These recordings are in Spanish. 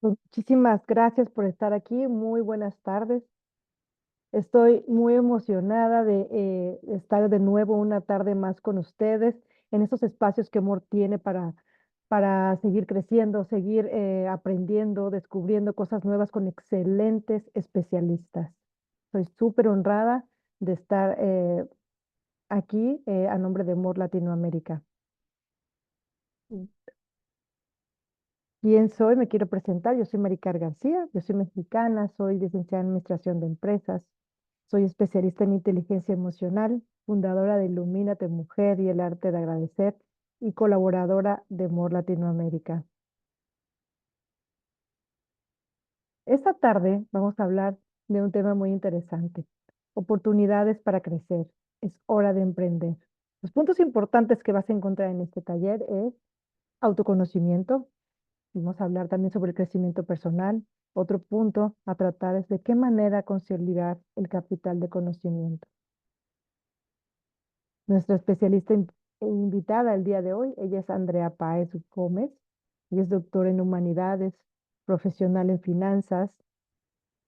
Pues, muchísimas gracias por estar aquí. Muy buenas tardes. Estoy muy emocionada de estar de nuevo una tarde más con ustedes en estos espacios que Amor tiene para seguir creciendo, seguir aprendiendo, descubriendo cosas nuevas con excelentes especialistas. Soy súper honrada de estar aquí a nombre de More Latinoamérica. ¿Quién soy? Me quiero presentar. Yo soy Maricar García, yo soy mexicana, soy licenciada en Administración de Empresas, soy especialista en inteligencia emocional, fundadora de Ilumínate Mujer y el arte de agradecer y colaboradora de More Latinoamérica. Esta tarde vamos a hablar de un tema muy interesante, oportunidades para crecer. Es hora de emprender. Los puntos importantes que vas a encontrar en este taller es autoconocimiento. Vamos a hablar también sobre el crecimiento personal. Otro punto a tratar es de qué manera consolidar el capital de conocimiento. Nuestra especialista invitada el día de hoy, ella es Andrea Páez Gómez. Ella es doctora en humanidades, profesional en finanzas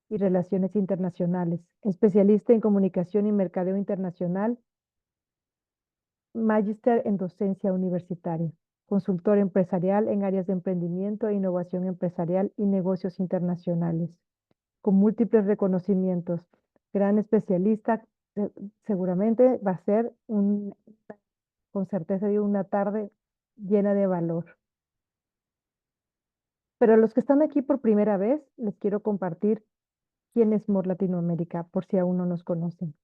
y relaciones internacionales, especialista en comunicación y mercadeo internacional, magíster en docencia universitaria, consultor empresarial en áreas de emprendimiento e innovación empresarial y negocios internacionales, con múltiples reconocimientos. Gran especialista, eh, seguramente va a ser con certeza, una tarde llena de valor. Pero a los que están aquí por primera vez, les quiero compartir quién es More Latinoamérica, por si aún no nos conocen.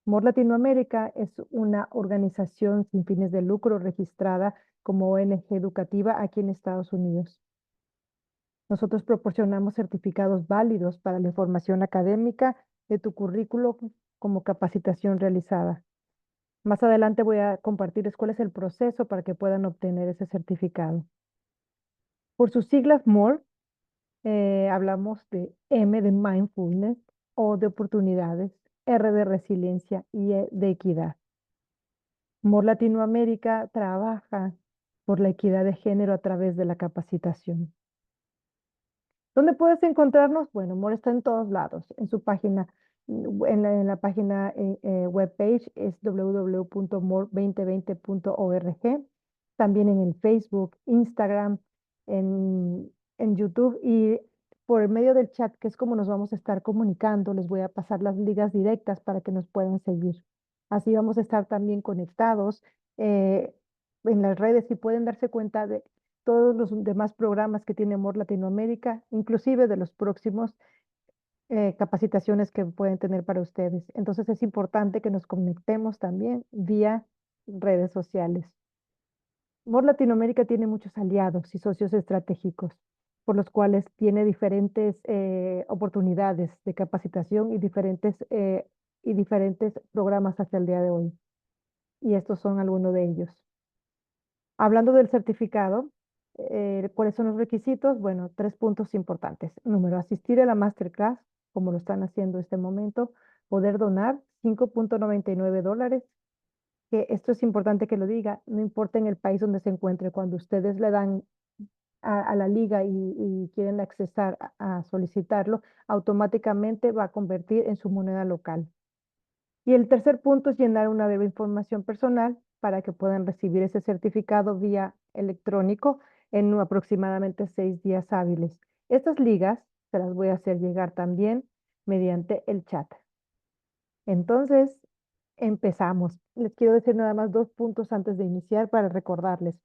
More Latinoamérica es una organización sin fines de lucro registrada como ONG educativa aquí en Estados Unidos. Nosotros proporcionamos certificados válidos para la información académica de tu currículo como capacitación realizada. Más adelante voy a compartirles cuál es el proceso para que puedan obtener ese certificado. Por sus siglas MORE, hablamos de M de mindfulness, O de oportunidades, R de resiliencia y E de equidad. MORE Latinoamérica trabaja por la equidad de género a través de la capacitación. ¿Dónde puedes encontrarnos? Bueno, More está en todos lados. En su página, en la página webpage es www.more2020.org. También en el Facebook, Instagram, en YouTube y por medio del chat, que es como nos vamos a estar comunicando, les voy a pasar las ligas directas para que nos puedan seguir. Así vamos a estar también conectados eh, en las redes y pueden darse cuenta de todos los demás programas que tiene More Latinoamérica, inclusive de los próximos capacitaciones que pueden tener para ustedes. Entonces es importante que nos conectemos también vía redes sociales. More Latinoamérica tiene muchos aliados y socios estratégicos, por los cuales tiene diferentes oportunidades de capacitación y diferentes programas hasta el día de hoy. Y estos son algunos de ellos. Hablando del certificado, ¿cuáles son los requisitos? Bueno, tres puntos importantes. Número, asistir a la masterclass, como lo están haciendo en este momento, poder donar $5.99, que esto es importante que lo diga, no importa en el país donde se encuentre, cuando ustedes le dan a la liga y quieren accesar a solicitarlo, automáticamente va a convertir en su moneda local. Y el tercer punto es llenar una breve información personal para que puedan recibir ese certificado vía electrónico en aproximadamente 6 días hábiles. Estas ligas se las voy a hacer llegar también mediante el chat. Entonces, empezamos. Les quiero decir nada más 2 puntos antes de iniciar para recordarles.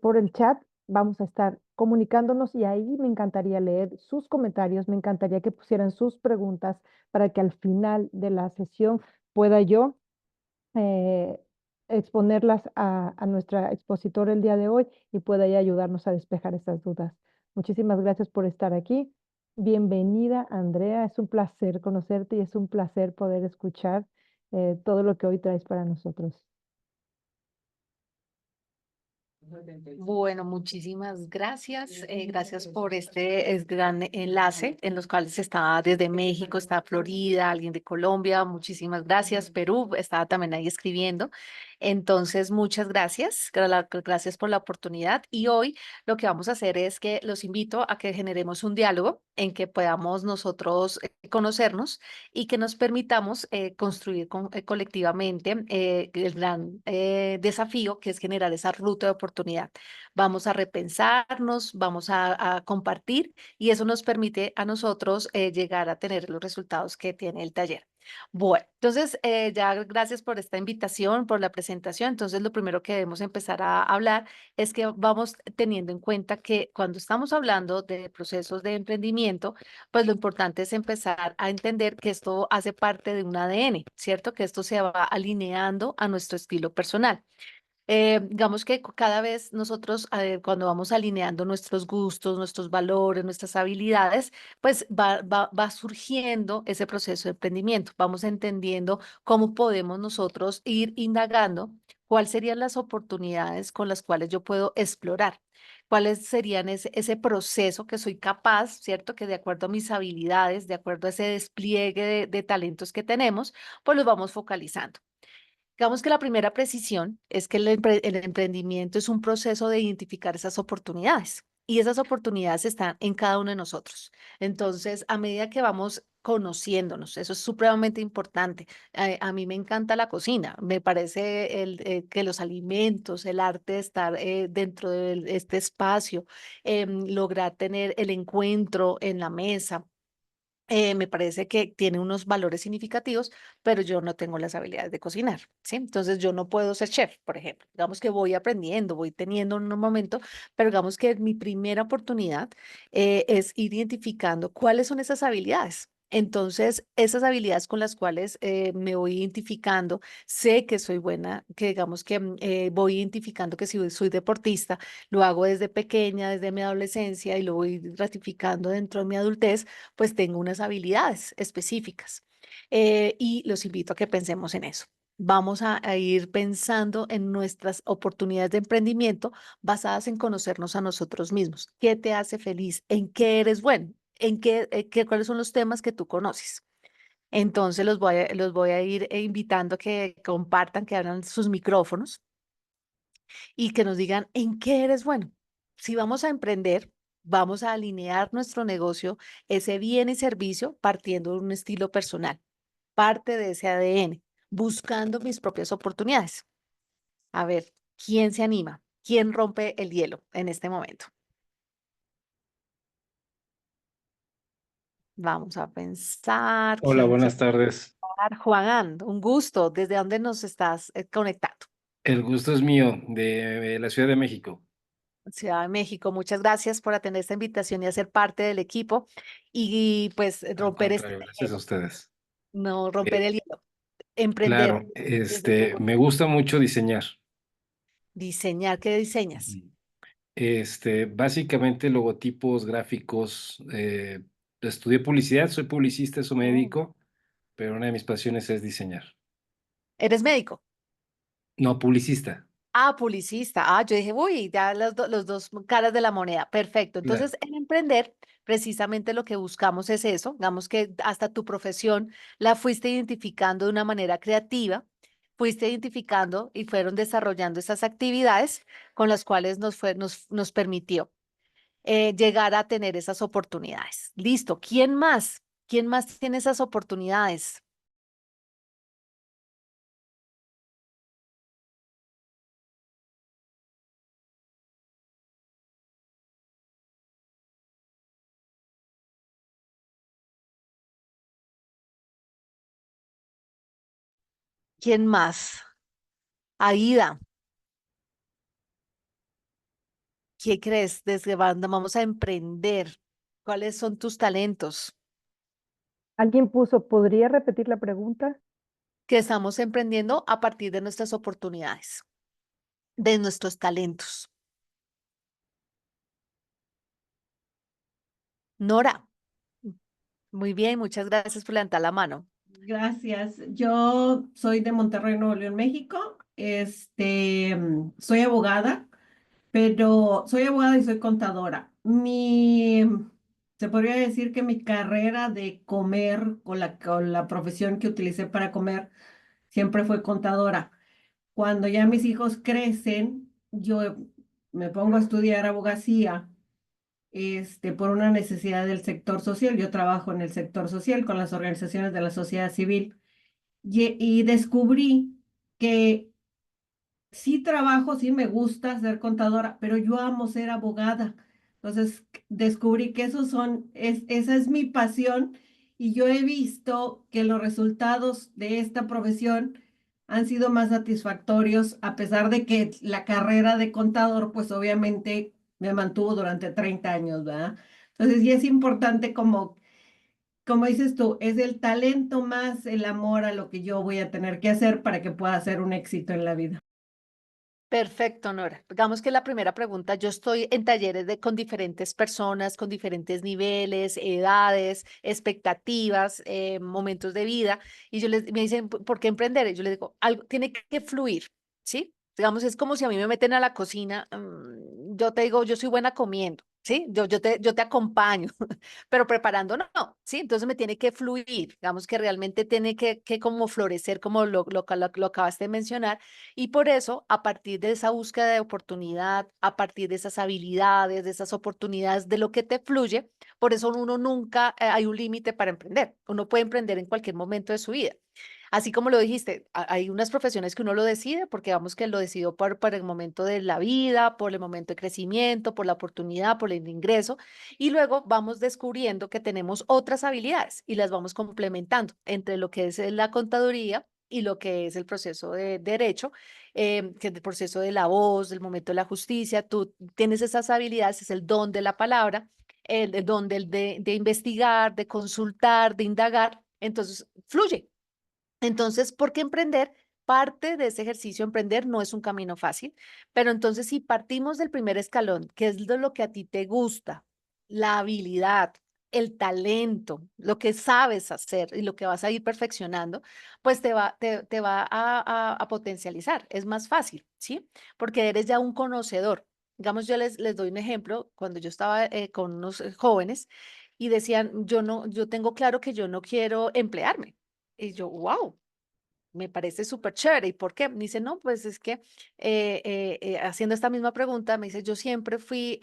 Por el chat vamos a estar comunicándonos y ahí me encantaría leer sus comentarios, me encantaría que pusieran sus preguntas para que al final de la sesión pueda yo eh, exponerlas a nuestra expositora el día de hoy y pueda ella ayudarnos a despejar estas dudas. Muchísimas gracias por estar aquí. Bienvenida, Andrea. Es un placer conocerte y es un placer poder escuchar todo lo que hoy traes para nosotros. Bueno, muchísimas gracias. Gracias por este gran enlace en los cuales está desde México, está Florida, alguien de Colombia. Muchísimas gracias. Perú estaba también ahí escribiendo. Entonces, muchas gracias, gracias por la oportunidad. Y hoy lo que vamos a hacer es que los invito a que generemos un diálogo en que podamos nosotros conocernos y que nos permitamos construir colectivamente el gran desafío que es generar esa ruta de oportunidad. Vamos a repensarnos, vamos a compartir y eso nos permite a nosotros llegar a tener los resultados que tiene el taller. Bueno, entonces ya gracias por esta invitación, por la presentación. Entonces lo primero que debemos empezar a hablar es que vamos teniendo en cuenta que cuando estamos hablando de procesos de emprendimiento, pues lo importante es empezar a entender que esto hace parte de un ADN, ¿cierto? Que esto se va alineando a nuestro estilo personal. Digamos que cada vez nosotros, cuando vamos alineando nuestros gustos, nuestros valores, nuestras habilidades, pues va surgiendo ese proceso de emprendimiento. Vamos entendiendo cómo podemos nosotros ir indagando cuáles serían las oportunidades con las cuales yo puedo explorar, cuáles serían ese proceso que soy capaz, ¿cierto? Que de acuerdo a mis habilidades, de acuerdo a ese despliegue de talentos que tenemos, pues los vamos focalizando. Digamos que la primera precisión es que el emprendimiento es un proceso de identificar esas oportunidades y esas oportunidades están en cada uno de nosotros. Entonces, a medida que vamos conociéndonos, eso es supremamente importante. A mí me encanta la cocina, me parece que los alimentos, el arte de estar dentro de este espacio, lograr tener el encuentro en la mesa, me parece que tiene unos valores significativos, pero yo no tengo las habilidades de cocinar, ¿sí? Entonces yo no puedo ser chef, por ejemplo. Digamos que voy aprendiendo, voy teniendo en un momento, pero digamos que mi primera oportunidad es ir identificando cuáles son esas habilidades. Entonces, esas habilidades con las cuales me voy identificando, sé que soy buena, que digamos que voy identificando que si soy deportista, lo hago desde pequeña, desde mi adolescencia y lo voy ratificando dentro de mi adultez, pues tengo unas habilidades específicas. Y los invito a que pensemos en eso. Vamos a ir pensando en nuestras oportunidades de emprendimiento basadas en conocernos a nosotros mismos. ¿Qué te hace feliz? ¿En qué eres bueno? ¿Cuáles son los temas que tú conoces? Entonces los voy a ir invitando a que compartan, que abran sus micrófonos y que nos digan en qué eres bueno. Si vamos a emprender, vamos a alinear nuestro negocio, ese bien y servicio, partiendo de un estilo personal, parte de ese ADN, buscando mis propias oportunidades. A ver, ¿quién se anima? ¿Quién rompe el hielo en este momento? Vamos a pensar, Hola, ¿quién quiere buenas tardes. hablar? Juan, un gusto. ¿Desde dónde nos estás conectando? El gusto es mío, de la Ciudad de México. Ciudad de México, muchas gracias por atender esta invitación y hacer parte del equipo y pues Al romper este contrario, gracias a hielo, ustedes. no romper Eh, el hielo, emprender, claro, desde tu me gusta mucho diseñar. diseñar, ¿qué diseñas? Ujú. Básicamente logotipos, gráficos. Estudié publicidad, soy publicista, soy Oh. médico, pero una de mis pasiones es diseñar. ¿Eres médico? No, publicista. Ah, publicista. Ah, yo dije, uy, ya los dos caras de la moneda. Perfecto. Claro. Entonces, en emprender, precisamente lo que buscamos es eso. Digamos que hasta tu profesión la fuiste identificando de una manera creativa, fuiste identificando y fueron desarrollando esas actividades con las cuales nos permitió llegar a tener esas oportunidades. Listo. ¿Quién más? ¿Quién más tiene esas oportunidades? ¿Quién más? Aida. ¿Qué crees? Desde banda vamos a emprender. ¿Cuáles son tus talentos? Alguien puso, ¿podría repetir la pregunta? Que estamos emprendiendo a partir de nuestras oportunidades, de nuestros talentos. Nora, muy bien, muchas gracias por levantar la mano. Gracias. Yo soy de Monterrey, Nuevo León, México. Soy abogada, pero soy abogada y soy contadora. Se podría decir que mi carrera de comer con la profesión que utilicé para comer siempre fue contadora. cuando ya mis hijos crecen, yo me pongo a estudiar abogacía, por una necesidad del sector social. Yo trabajo en el sector social con las organizaciones de la sociedad civil y descubrí que sí trabajo, sí me gusta ser contadora, pero yo amo ser abogada. Entonces descubrí que esa es mi pasión y yo he visto que los resultados de esta profesión han sido más satisfactorios, a pesar de que la carrera de contador, pues obviamente me mantuvo durante 30 años, ¿verdad? Entonces sí es importante como dices tú, es el talento más el amor a lo que yo voy a tener que hacer para que pueda ser un éxito en la vida. Perfecto, Nora. Digamos que la primera pregunta, yo estoy en talleres con diferentes personas, con diferentes niveles, edades, expectativas, momentos de vida, y me dicen, ¿por qué emprender? Y yo les digo, algo tiene que fluir, ¿sí? Digamos, es como si a mí me meten a la cocina, yo te digo, yo soy buena comiendo, ¿sí? Yo te acompaño, pero preparando no, ¿sí? Entonces me tiene que fluir, digamos que realmente tiene que como florecer, como lo acabaste de mencionar, y por eso, a partir de esa búsqueda de oportunidad, a partir de esas habilidades, de esas oportunidades, de lo que te fluye, por eso uno nunca hay un límite para emprender. Uno puede emprender en cualquier momento de su vida. Así como lo dijiste, hay unas profesiones que uno lo decide porque vamos que lo decidió por el momento de la vida, por el momento de crecimiento, por la oportunidad, por el ingreso, y luego vamos descubriendo que tenemos otras habilidades y las vamos complementando entre lo que es la contaduría y lo que es el proceso de derecho, que es el proceso de la voz, el momento de la justicia. Tú tienes esas habilidades, es el don de la palabra, el don de investigar, de consultar, de indagar, entonces fluye. Entonces, ¿por qué emprender? Parte de ese ejercicio, emprender no es un camino fácil, pero entonces si partimos del primer escalón, que es lo que a ti te gusta, la habilidad, el talento, lo que sabes hacer y lo que vas a ir perfeccionando, pues te va a potencializar, es más fácil, ¿sí? Porque eres ya un conocedor. Digamos, yo les doy un ejemplo, cuando yo estaba con unos jóvenes y decían, yo tengo claro que yo no quiero emplearme. Y yo, wow, me parece súper chévere. ¿Y por qué? Me dice, no, pues es que haciendo esta misma pregunta, me dice, yo siempre fui,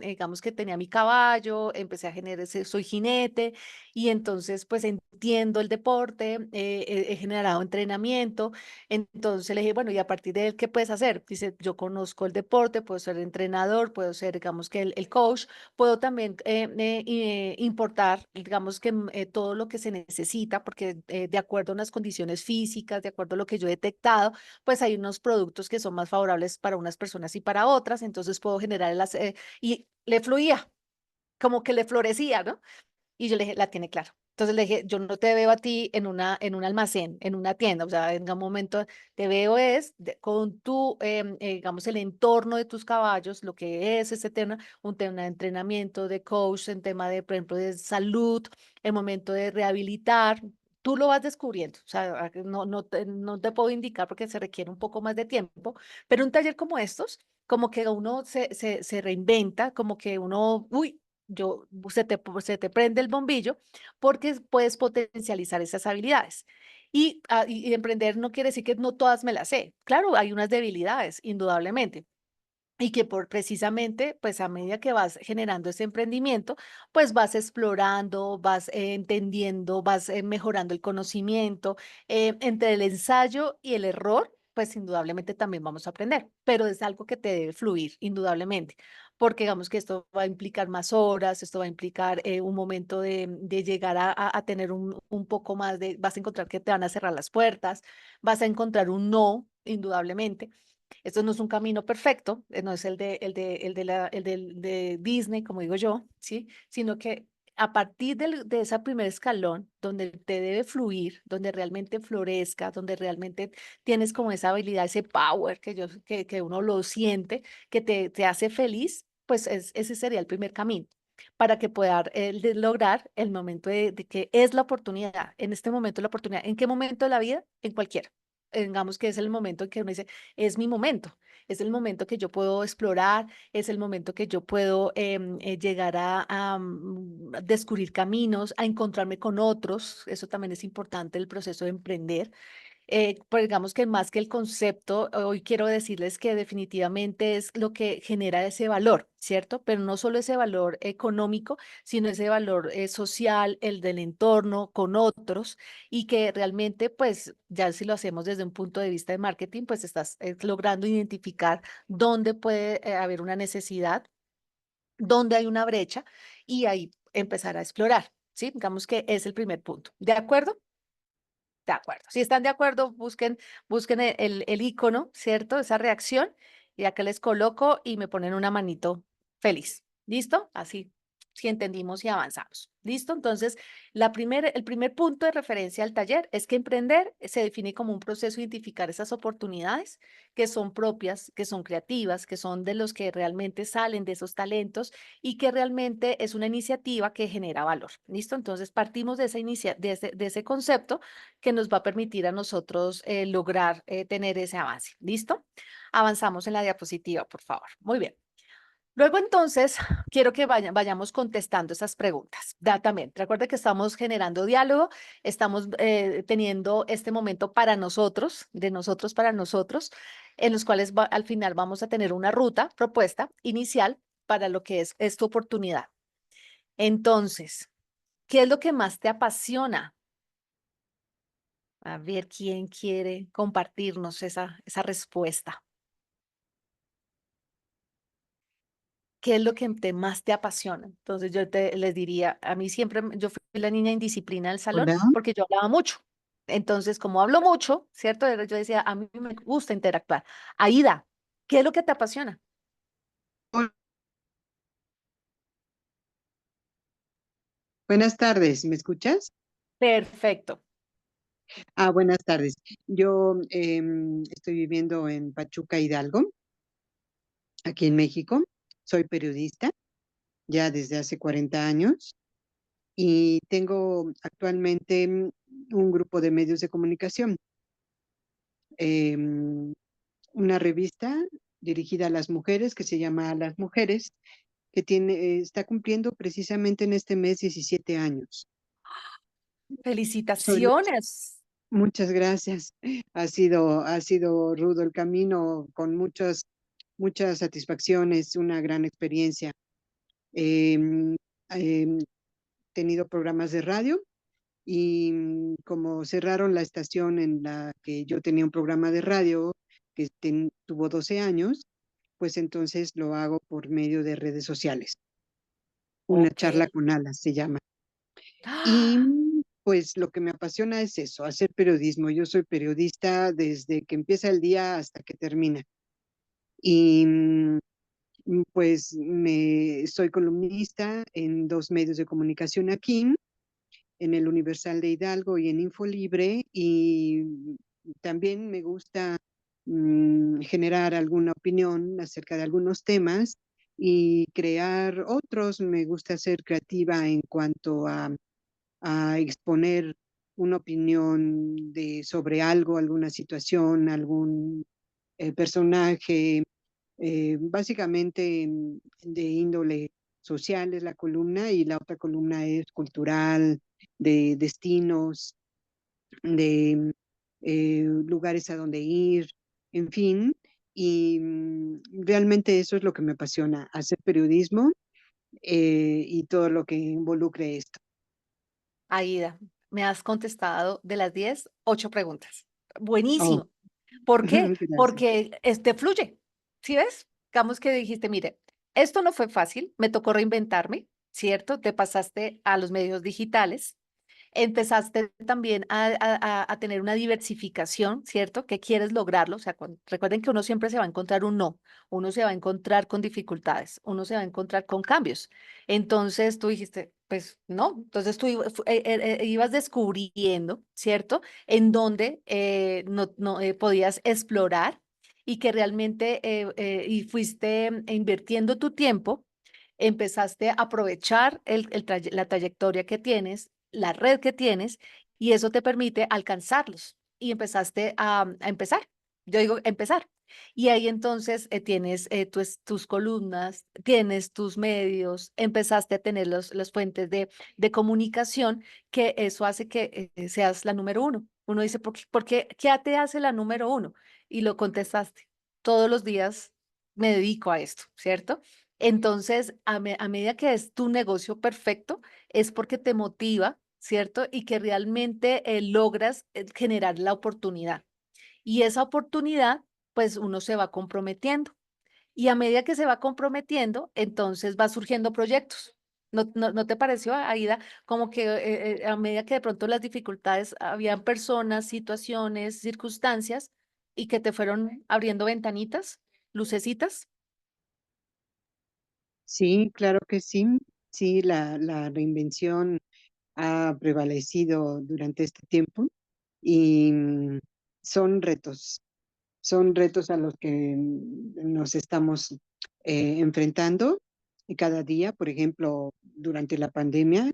digamos que tenía mi caballo, empecé a generar, soy jinete, y entonces pues entiendo el deporte, he generado entrenamiento. Entonces le dije, bueno, y a partir de él, ¿qué puedes hacer? Dice, yo conozco el deporte, puedo ser entrenador, puedo ser, digamos que el coach, puedo también importar, digamos que todo lo que se necesita, porque de acuerdo a unas condiciones físicas, de acuerdo a lo que yo he detectado, pues hay unos productos que son más favorables para unas personas y para otras, entonces puedo generar y le fluía, como que le florecía, ¿no? Y yo le dije, la tiene claro. Entonces le dije, yo no te veo a ti en un almacén, en una tienda, o sea, en un momento te veo con tu, digamos, el entorno de tus caballos, lo que es ese tema, un tema de entrenamiento, de coach, en tema de, por ejemplo, de salud, el momento de rehabilitar, tú lo vas descubriendo, o sea, no te puedo indicar porque se requiere un poco más de tiempo, pero un taller como estos, como que uno se reinventa, como que uno, uy, se te prende el bombillo porque puedes potencializar esas habilidades. Y emprender no quiere decir que no todas me las sé. Claro, hay unas debilidades, indudablemente. Y que precisamente, pues a medida que vas generando ese emprendimiento, pues vas explorando, vas entendiendo, vas mejorando el conocimiento. Entre el ensayo y el error, pues indudablemente también vamos a aprender, pero es algo que te debe fluir, indudablemente, porque digamos que esto va a implicar más horas, esto va a implicar un momento de llegar a tener un poco más vas a encontrar que te van a cerrar las puertas, vas a encontrar un no, indudablemente. Esto no es un camino perfecto, no es el de Disney, como digo yo, ¿sí? Sino que a partir de ese primer escalón, donde te debe fluir, donde realmente florezca, donde realmente tienes como esa habilidad, ese power que uno lo siente, que te hace feliz, pues ese sería el primer camino para que pueda lograr el momento de que es la oportunidad. En este momento la oportunidad. ¿En qué momento de la vida? En cualquiera. Digamos que es el momento en que uno dice, es mi momento, es el momento que yo puedo explorar, es el momento que yo puedo llegar a descubrir caminos, a encontrarme con otros, eso también es importante el proceso de emprender, Pues digamos que más que el concepto, hoy quiero decirles que definitivamente es lo que genera ese valor, ¿cierto? Pero no solo ese valor económico, sino ese valor social, el del entorno, con otros, y que realmente, pues ya si lo hacemos desde un punto de vista de marketing, pues estás logrando identificar dónde puede haber una necesidad, dónde hay una brecha y ahí empezar a explorar, ¿sí? Digamos que es el primer punto. ¿De acuerdo? De acuerdo. Si están de acuerdo, busquen el icono, ¿cierto? Esa reacción. Y acá les coloco y me ponen una manito feliz. ¿Listo? Así, si entendimos y avanzamos. ¿Listo? Entonces, el primer punto de referencia al taller es que emprender se define como un proceso de identificar esas oportunidades que son propias, que son creativas, que son de los que realmente salen de esos talentos y que realmente es una iniciativa que genera valor. ¿Listo? Entonces, partimos de de ese concepto que nos va a permitir a nosotros lograr tener ese avance. ¿Listo? Avanzamos en la diapositiva, por favor. Muy bien. Luego entonces, quiero que vayamos contestando esas preguntas. También, recuerde que estamos generando diálogo, estamos teniendo este momento para nosotros, de nosotros para nosotros, en los cuales al final vamos a tener una ruta propuesta inicial para lo que es esta oportunidad. Entonces, ¿qué es lo que más te apasiona? A ver quién quiere compartirnos esa respuesta. ¿Qué es lo que más te apasiona? Entonces les diría, a mí siempre, yo fui la niña indisciplina del salón Hola. porque yo hablaba mucho. Entonces, como hablo mucho, ¿cierto? Yo decía, a mí me gusta interactuar. Aida, ¿qué es lo que te apasiona? Hol- Buenas tardes, ¿me escuchas? Perfecto. Buenas tardes. Yo estoy viviendo en Pachuca, Hidalgo, aquí en México. Soy periodista ya desde hace 40 años y tengo actualmente un grupo de medios de comunicación, em, una revista dirigida a las mujeres que se llama A las Mujeres, que está cumpliendo precisamente en este mes 17 años. Soy Felicitaciones. Muchas gracias. Ha sido rudo el camino, con muchas satisfacciones, una gran experiencia. Em, He tenido programas de radio y como cerraron la estación en la que yo tenía un programa de radio que tuvo 12 años, pues entonces lo hago por medio de redes sociales. Una Ok. charla con alas se llama. Y ¡Ah! pues lo que me apasiona es eso, hacer periodismo. Yo soy periodista desde que empieza el día hasta que termina. Y pues soy columnista en 2 medios de comunicación aquí, en el Universal de Hidalgo y en Infolibre. Y también me gusta generar alguna opinión acerca de algunos temas y crear otros. Me gusta ser creativa en cuanto a exponer una opinión sobre algo, alguna situación, algún personaje, básicamente de índole social es la columna, y la otra columna es cultural, de destinos, de lugares a donde ir, en fin. Y realmente eso es lo que me apasiona, hacer periodismo y todo lo que involucre esto. Aida, me has contestado de las 10, 8 preguntas. Oh, Buenísimo. ¿Por qué? gracias. Porque este fluye. ¿Sí ves? Digamos que dijiste, mire, esto no fue fácil, me tocó reinventarme, ¿cierto? Te pasaste a los medios digitales, empezaste también a tener una diversificación, ¿cierto? Que quieres lograrlo. O sea, recuerden que uno siempre se va a encontrar un no, uno se va a encontrar con dificultades, uno se va a encontrar con cambios. Entonces tú dijiste, pues no, entonces tú ibas descubriendo, ¿cierto? En dónde no podías explorar y que realmente y fuiste invirtiendo tu tiempo, empezaste a aprovechar la trayectoria que tienes, la red que tienes, y eso te permite alcanzarlos. Y empezaste a empezar. Yo digo empezar. Y ahí entonces tienes tus columnas, tienes tus medios, empezaste a tener las fuentes de comunicación, que eso hace que seas la número uno. Uno dice, ¿qué te hace la número uno? Y lo contestaste, todos los días me dedico a esto, ¿cierto? Entonces, a medida que es tu negocio perfecto, es porque te motiva, ¿cierto? Y que realmente logras generar la oportunidad. Y esa oportunidad, pues uno se va comprometiendo. Y a medida que se va comprometiendo, entonces va surgiendo proyectos. ¿No te pareció, Aida? Como que a medida que de pronto las dificultades, habían personas, situaciones, circunstancias, y que te fueron abriendo ventanitas, lucecitas. Sí, claro que sí. Sí, la reinvención ha prevalecido durante este tiempo y son retos a los que nos estamos enfrentando y cada día, por ejemplo, durante la pandemia,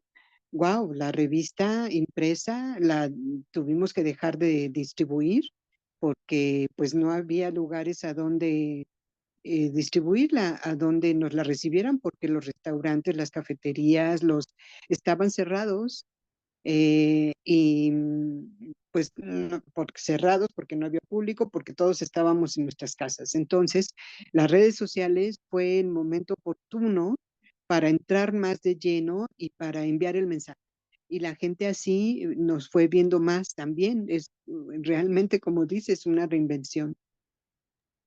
wow, la revista impresa la tuvimos que dejar de distribuir porque pues no había lugares a donde distribuirla, a donde nos la recibieran, porque los restaurantes, las cafeterías, los estaban cerrados y pues porque cerrados, porque no había público, porque todos estábamos en nuestras casas. Entonces, las redes sociales fue el momento oportuno para entrar más de lleno y para enviar el mensaje. Y la gente así nos fue viendo más también. Es realmente, como dices, una reinvención.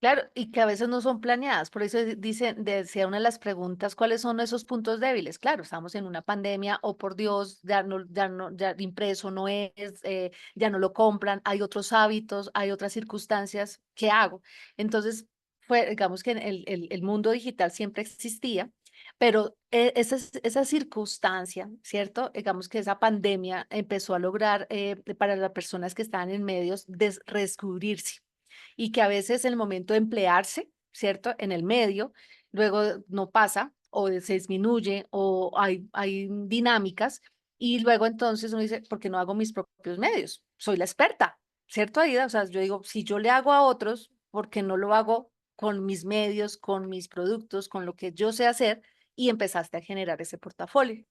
Claro, y que a veces no son planeadas. Por eso decía una de las preguntas, ¿cuáles son esos puntos débiles? Claro, estamos en una pandemia, o por Dios, ya impreso no es, ya no lo compran, hay otros hábitos, hay otras circunstancias, ¿qué hago? Entonces, digamos que el mundo digital siempre existía, pero esa circunstancia, ¿cierto? Digamos que esa pandemia empezó a lograr, para las personas que estaban en medios, redescubrirse, y que a veces el momento de emplearse, ¿cierto? En el medio, luego no pasa o se disminuye o hay dinámicas, y luego entonces uno dice, ¿por qué no hago mis propios medios? Soy la experta, ¿cierto, Aida? O sea, yo digo, si yo le hago a otros, ¿por qué no lo hago con mis medios, con mis productos, con lo que yo sé hacer? Y empezaste a generar ese portafolio.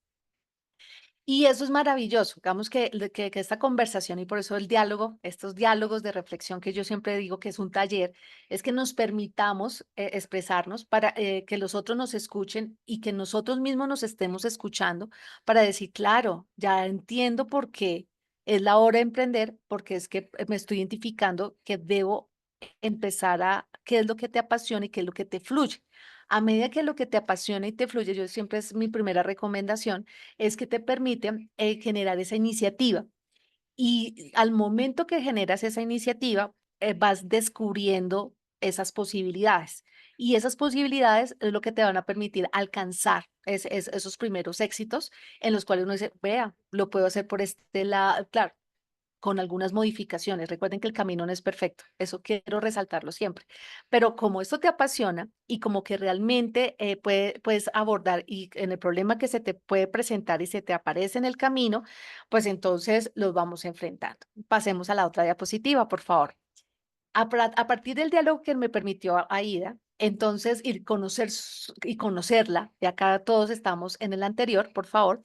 Y eso es maravilloso, digamos que esta conversación, y por eso el diálogo, estos diálogos de reflexión que yo siempre digo que es un taller, es que nos permitamos expresarnos para que los otros nos escuchen y que nosotros mismos nos estemos escuchando para decir, claro, ya entiendo por qué es la hora de emprender, porque es que me estoy identificando que debo empezar qué es lo que te apasiona y qué es lo que te fluye. A medida que lo que te apasiona y te fluye, yo siempre es mi primera recomendación, es que te permite generar esa iniciativa. Y al momento que generas esa iniciativa, vas descubriendo esas posibilidades. Y esas posibilidades es lo que te van a permitir alcanzar esos primeros éxitos en los cuales uno dice, vea, lo puedo hacer por este lado. Claro, con algunas modificaciones. Recuerden que el camino no es perfecto, eso quiero resaltarlo siempre. Pero como esto te apasiona y como que realmente puedes abordar y en el problema que se te puede presentar y se te aparece en el camino, pues entonces los vamos enfrentando. Pasemos a la otra diapositiva, por favor. A partir del diálogo que me permitió Aida, entonces ir y conocerla, y acá todos estamos en el anterior, por favor,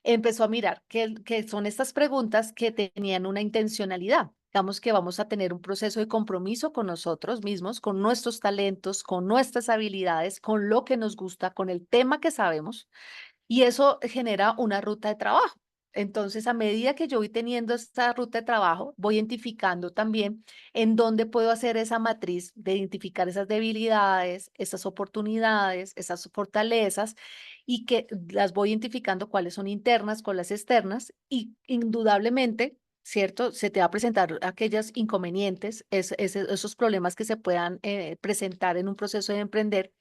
empezó a mirar que son estas preguntas que tenían una intencionalidad. Digamos que vamos a tener un proceso de compromiso con nosotros mismos, con nuestros talentos, con nuestras habilidades, con lo que nos gusta, con el tema que sabemos, y eso genera una ruta de trabajo. Entonces, a medida que yo voy teniendo esta ruta de trabajo, voy identificando también en dónde puedo hacer esa matriz de identificar esas debilidades, esas oportunidades, esas fortalezas, y que las voy identificando cuáles son internas, cuáles externas, y indudablemente, ¿cierto? Se te va a presentar aquellos inconvenientes, esos problemas que se puedan presentar en un proceso de emprender,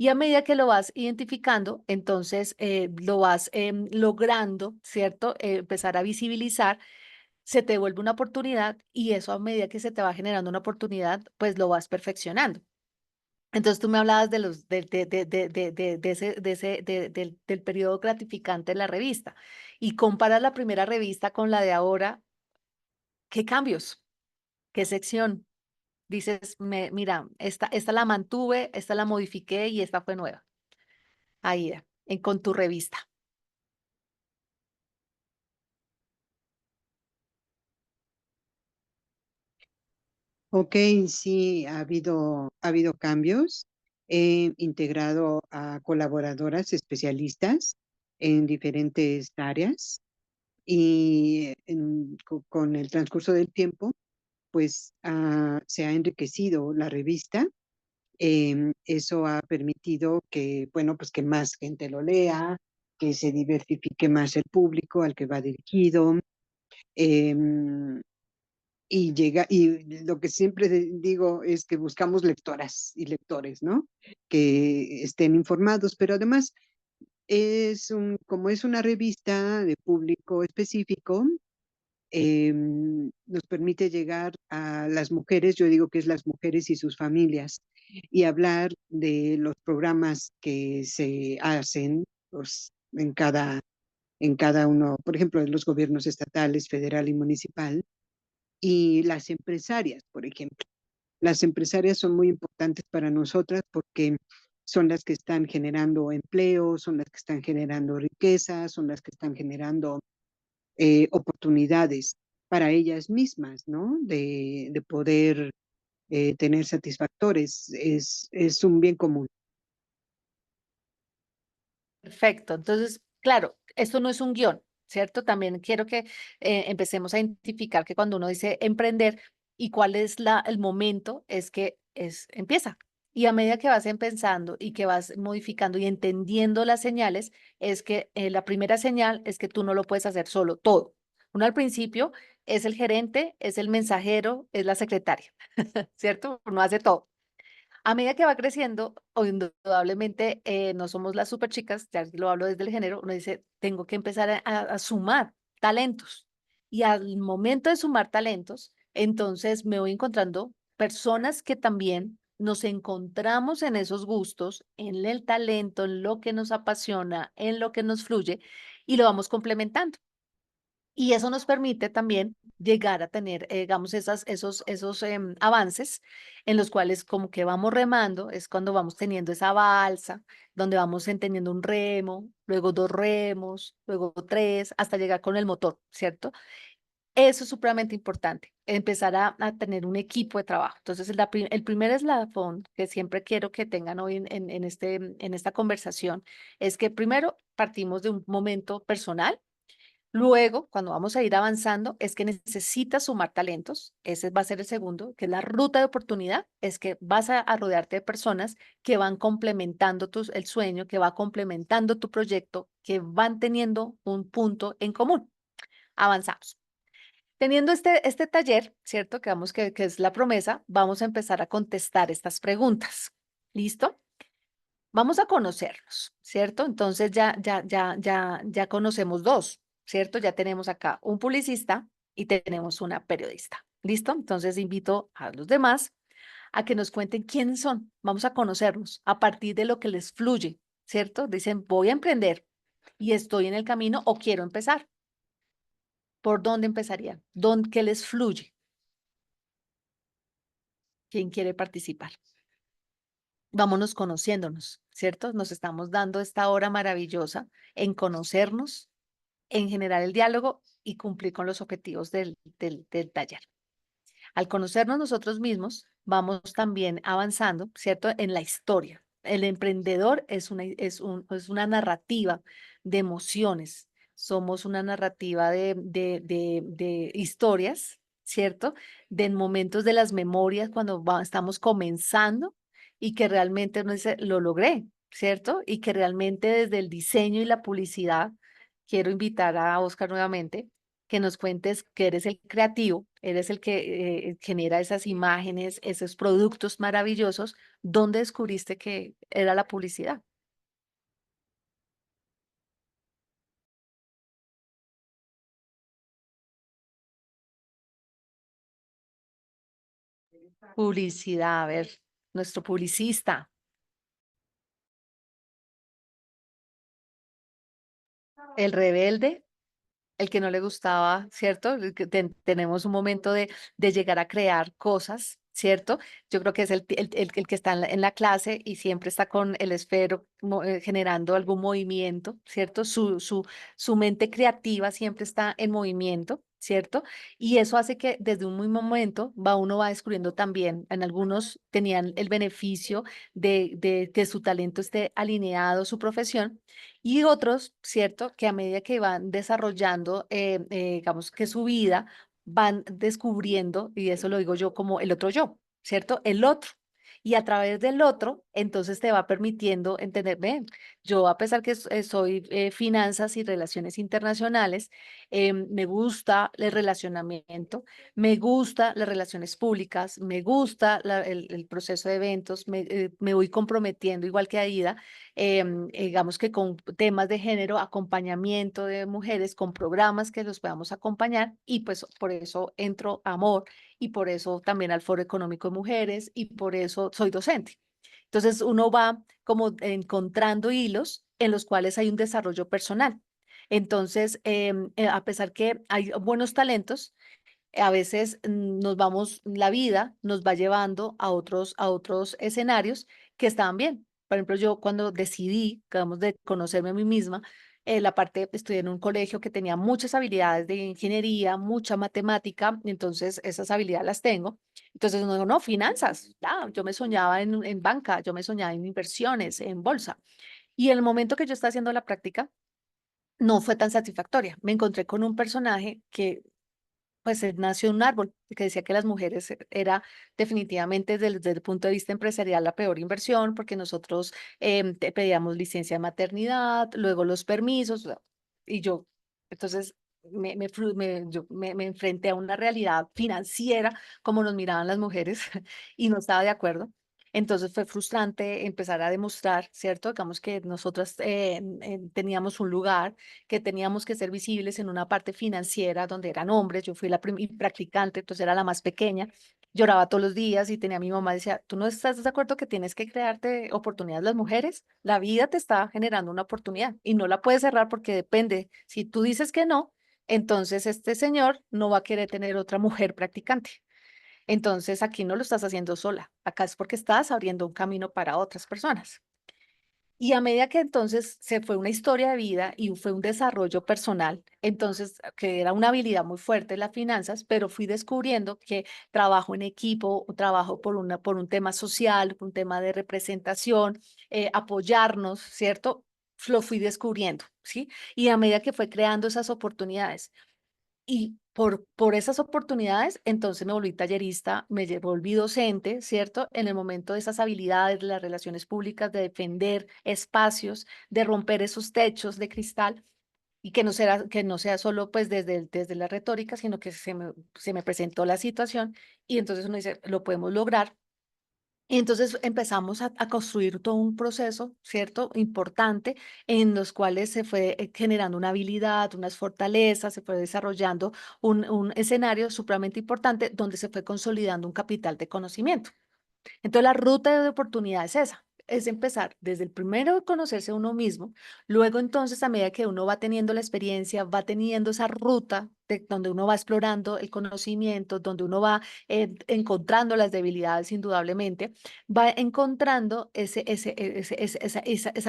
y a medida que lo vas identificando, entonces lo vas logrando, ¿cierto? Empezar a visibilizar, se te vuelve una oportunidad, y eso a medida que se te va generando una oportunidad, pues lo vas perfeccionando. Entonces tú me hablabas del periodo gratificante de la revista, y comparas la primera revista con la de ahora. ¿Qué cambios? ¿Qué sección? Dices, mira, esta la mantuve, esta la modifiqué y esta fue nueva. Ahí, con tu revista. Ok, sí, ha habido cambios. He integrado a colaboradoras especialistas en diferentes áreas y con el transcurso del tiempo, pues se ha enriquecido la revista. Eso ha permitido que, bueno, pues que más gente lo lea, que se diversifique más el público al que va dirigido. em, y lo que siempre digo es que buscamos lectoras y lectores, ¿no? Que estén informados, pero además como es una revista de público específico, nos permite llegar a las mujeres, yo digo que es las mujeres y sus familias, y hablar de los programas que se hacen pues, en cada uno, por ejemplo, de los gobiernos estatales, federal y municipal, y las empresarias, por ejemplo. Las empresarias son muy importantes para nosotras porque son las que están generando empleo, son las que están generando riqueza, son las que están generando oportunidades para ellas mismas, ¿no? De poder tener satisfactores. Es un bien común. Perfecto. Entonces, claro, esto no es un guión, ¿cierto? También quiero que empecemos a identificar que cuando uno dice emprender y cuál es el momento, es que empieza. Y a medida que vas pensando y que vas modificando y entendiendo las señales, es que la primera señal es que tú no lo puedes hacer solo, todo. Uno al principio es el gerente, es el mensajero, es la secretaria, ¿cierto? Uno hace todo. A medida que va creciendo, o indudablemente no somos las super chicas, ya lo hablo desde el género, uno dice, tengo que empezar a sumar talentos. Y al momento de sumar talentos, entonces me voy encontrando personas que también nos encontramos en esos gustos, en el talento, en lo que nos apasiona, en lo que nos fluye, y lo vamos complementando. Y eso nos permite también llegar a tener, digamos, esos avances en los cuales como que vamos remando, es cuando vamos teniendo esa balsa, donde vamos entendiendo un remo, luego dos remos, luego tres, hasta llegar con el motor, ¿cierto? Eso es supremamente importante, empezar a tener un equipo de trabajo. Entonces, el primer eslabón que siempre quiero que tengan hoy en esta conversación es que primero partimos de un momento personal. Luego, cuando vamos a ir avanzando, es que necesitas sumar talentos. Ese va a ser el segundo, que es la ruta de oportunidad. Es que vas a rodearte de personas que van complementando el sueño, que va complementando tu proyecto, que van teniendo un punto en común. Avanzamos. Teniendo este taller, ¿cierto? Que es la promesa, vamos a empezar a contestar estas preguntas. ¿Listo? Vamos a conocernos, ¿cierto? Entonces ya conocemos dos, ¿cierto? Ya tenemos acá un publicista y tenemos una periodista. ¿Listo? Entonces invito a los demás a que nos cuenten quiénes son. Vamos a conocernos a partir de lo que les fluye, ¿cierto? Dicen, voy a emprender y estoy en el camino o quiero empezar. ¿Por dónde empezarían? ¿Qué les fluye? ¿Quién quiere participar? Vámonos conociéndonos, ¿cierto? Nos estamos dando esta hora maravillosa en conocernos, en generar el diálogo y cumplir con los objetivos del taller. Al conocernos nosotros mismos, vamos también avanzando, ¿cierto? En la historia. El emprendedor es una narrativa de emociones. Somos una narrativa de historias, ¿cierto? De momentos de las memorias cuando estamos comenzando y que realmente uno dice, lo logré, ¿cierto? Y que realmente desde el diseño y la publicidad, quiero invitar a Oscar nuevamente que nos cuentes que eres el creativo, eres el que genera esas imágenes, esos productos maravillosos. ¿Dónde descubriste que era la publicidad? Publicidad, a ver, nuestro publicista, el rebelde, el que no le gustaba, ¿cierto? El que tenemos un momento de llegar a crear cosas, ¿cierto? Yo creo que es el que está en la clase y siempre está con el esfero generando algún movimiento, ¿cierto? Su mente creativa siempre está en movimiento. ¿cierto? Y eso hace que desde un mismo momento uno va descubriendo también, en algunos tenían el beneficio de que su talento esté alineado a su profesión, y otros, ¿cierto? Que a medida que van desarrollando, digamos que su vida, van descubriendo, y eso lo digo yo como el otro yo, ¿cierto? El otro. Y a través del otro, entonces te va permitiendo entender, ven, yo a pesar que soy finanzas y relaciones internacionales, me gusta el relacionamiento, me gusta las relaciones públicas, me gusta el proceso de eventos, me voy comprometiendo igual que Aida, digamos que con temas de género, acompañamiento de mujeres, con programas que los podamos acompañar, y pues por eso entro a Amor y por eso también al Foro Económico de Mujeres y por eso soy docente. Entonces uno va como encontrando hilos en los cuales hay un desarrollo personal. Entonces, a pesar que hay buenos talentos, a veces nos vamos, la vida nos va llevando a otros escenarios que estaban bien. Por ejemplo, yo cuando decidí, digamos, de conocerme a mí misma, la parte, estudié en un colegio que tenía muchas habilidades de ingeniería, mucha matemática, y entonces esas habilidades las tengo. Entonces uno dijo, no, finanzas, yo me soñaba en banca, yo me soñaba en inversiones, en bolsa. Y en el momento que yo estaba haciendo la práctica, no fue tan satisfactoria. Me encontré con un personaje que pues él nació en un árbol, que decía que las mujeres era definitivamente desde el punto de vista empresarial la peor inversión, porque nosotros te pedíamos licencia de maternidad, luego los permisos, y yo, entonces me enfrenté a una realidad financiera, como nos miraban las mujeres, y no estaba de acuerdo. Entonces fue frustrante empezar a demostrar, ¿cierto? Digamos que nosotras teníamos un lugar, que teníamos que ser visibles en una parte financiera donde eran hombres. Yo fui la practicante, entonces era la más pequeña. Lloraba todos los días y tenía a mi mamá, decía, ¿tú no estás de acuerdo que tienes que crearte oportunidades las mujeres? La vida te está generando una oportunidad y no la puedes cerrar porque depende. Si tú dices que no, entonces este señor no va a querer tener otra mujer practicante. Entonces aquí no lo estás haciendo sola, acá es porque estás abriendo un camino para otras personas. Y a medida que entonces se fue una historia de vida y fue un desarrollo personal, entonces que era una habilidad muy fuerte las finanzas, pero fui descubriendo que trabajo en equipo, trabajo por un tema social, por un tema de representación, apoyarnos, ¿cierto? Lo fui descubriendo, ¿sí? Y a medida que fue creando esas oportunidades. Y por esas oportunidades, entonces me volví tallerista, volví docente, ¿cierto? En el momento de esas habilidades, de las relaciones públicas, de defender espacios, de romper esos techos de cristal, y que no sea solo pues desde la retórica, sino que se me presentó la situación, y entonces uno dice, lo podemos lograr. Y entonces empezamos a construir todo un proceso, ¿cierto? Importante, en los cuales se fue generando una habilidad, unas fortalezas, se fue desarrollando un escenario supremamente importante donde se fue consolidando un capital de conocimiento. Entonces la ruta de oportunidad es esa, es empezar desde el primero de conocerse a uno mismo, luego entonces a medida que uno va teniendo la experiencia, va teniendo esa ruta de donde uno va explorando el conocimiento, donde uno va encontrando las debilidades indudablemente, va encontrando esa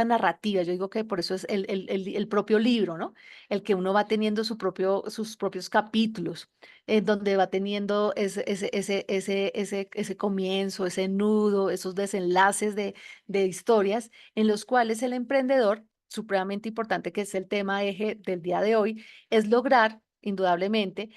narrativa. Yo digo que por eso es el propio libro, ¿no? El que uno va teniendo sus propios capítulos donde va teniendo ese comienzo, ese nudo, esos desenlaces de historias en los cuales el emprendedor, supremamente importante, que es el tema eje del día de hoy, es lograr, indudablemente,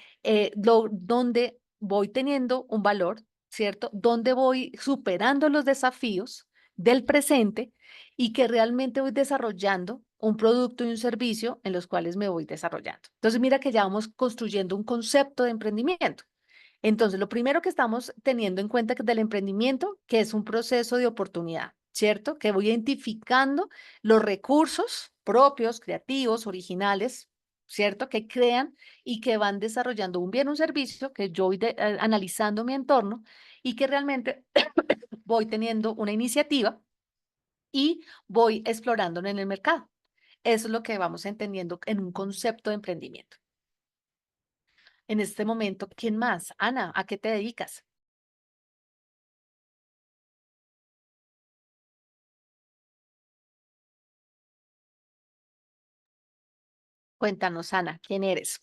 donde voy teniendo un valor, ¿cierto? Donde voy superando los desafíos del presente y que realmente voy desarrollando un producto y un servicio en los cuales me voy desarrollando. Entonces, mira que ya vamos construyendo un concepto de emprendimiento. Entonces, lo primero que estamos teniendo en cuenta del emprendimiento, que es un proceso de oportunidad, ¿cierto? Que voy identificando los recursos propios, creativos, originales, ¿cierto? Que crean y que van desarrollando un bien, un servicio, que yo voy analizando mi entorno y que realmente voy teniendo una iniciativa y voy explorándolo en el mercado. Eso es lo que vamos entendiendo en un concepto de emprendimiento. En este momento, ¿quién más? Ana, ¿a qué te dedicas? Cuéntanos, Ana, ¿quién eres?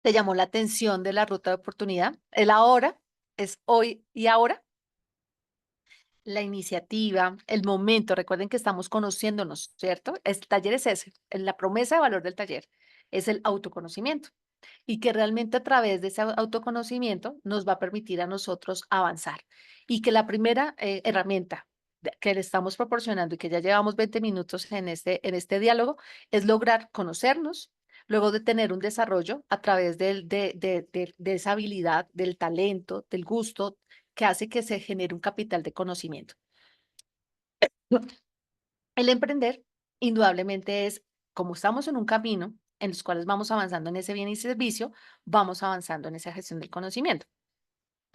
te llamó la atención de la ruta de oportunidad. El ahora es hoy y ahora. La iniciativa, el momento, recuerden que estamos conociéndonos, ¿cierto? El taller es ese, la promesa de valor del taller es el autoconocimiento y que realmente a través de ese autoconocimiento nos va a permitir a nosotros avanzar y que la primera herramienta que le estamos proporcionando y que ya llevamos 20 minutos en este diálogo es lograr conocernos, luego de tener un desarrollo a través de esa habilidad, del talento, del gusto, que hace que se genere un capital de conocimiento. El emprender, indudablemente, es como estamos en un camino en los cuales vamos avanzando en ese bien y servicio, vamos avanzando en esa gestión del conocimiento.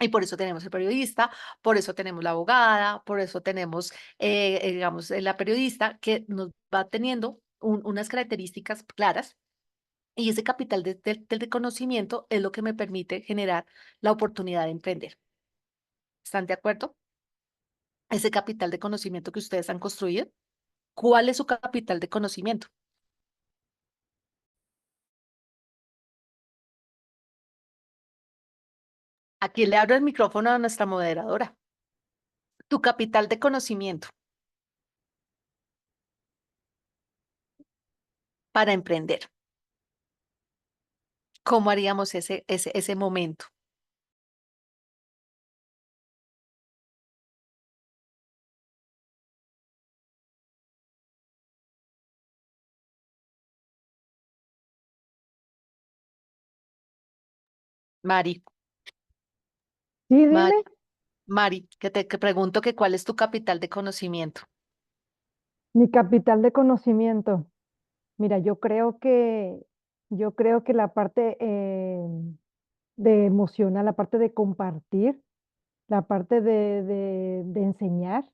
Y por eso tenemos el periodista, por eso tenemos la abogada, por eso tenemos, digamos, la periodista que nos va teniendo unas características claras y ese capital de conocimiento es lo que me permite generar la oportunidad de emprender. ¿Están de acuerdo? Ese capital de conocimiento que ustedes han construido. ¿Cuál es su capital de conocimiento? Aquí le abro el micrófono a nuestra moderadora. Tu capital de conocimiento para emprender. ¿Cómo haríamos ese momento? Mari, Sí, dime. Mari, Mari, que pregunto que cuál es tu capital de conocimiento. Mi capital de conocimiento. Mira, yo creo que la parte de emocional, la parte de compartir, la parte de enseñar,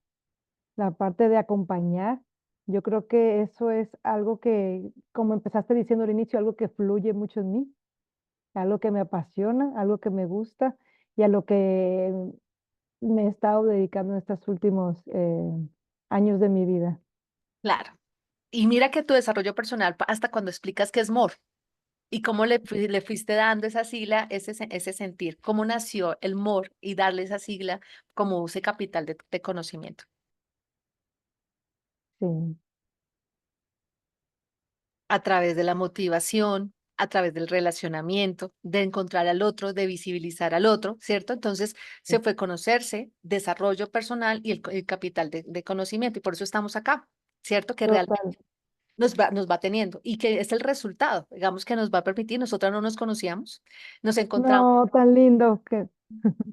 la parte de acompañar, yo creo que eso es algo que, como empezaste diciendo al inicio, algo que fluye mucho en mí, algo que me apasiona, algo que me gusta y a lo que me he estado dedicando en estos últimos años de mi vida. Claro. Y mira que tu desarrollo personal, hasta cuando explicas qué es MOR y cómo le fuiste dando esa sigla, ese sentir, cómo nació el MOR y darle esa sigla como ese capital de conocimiento. Sí, A través de la motivación, a través del relacionamiento, de encontrar al otro, de visibilizar al otro, ¿cierto? Entonces sí, se fue conocerse, desarrollo personal y el capital de conocimiento y por eso estamos acá, ¿cierto? Que realmente total. nos va teniendo y que es el resultado, digamos que nos va a permitir, nosotras no nos conocíamos, nos encontramos. No, tan lindo que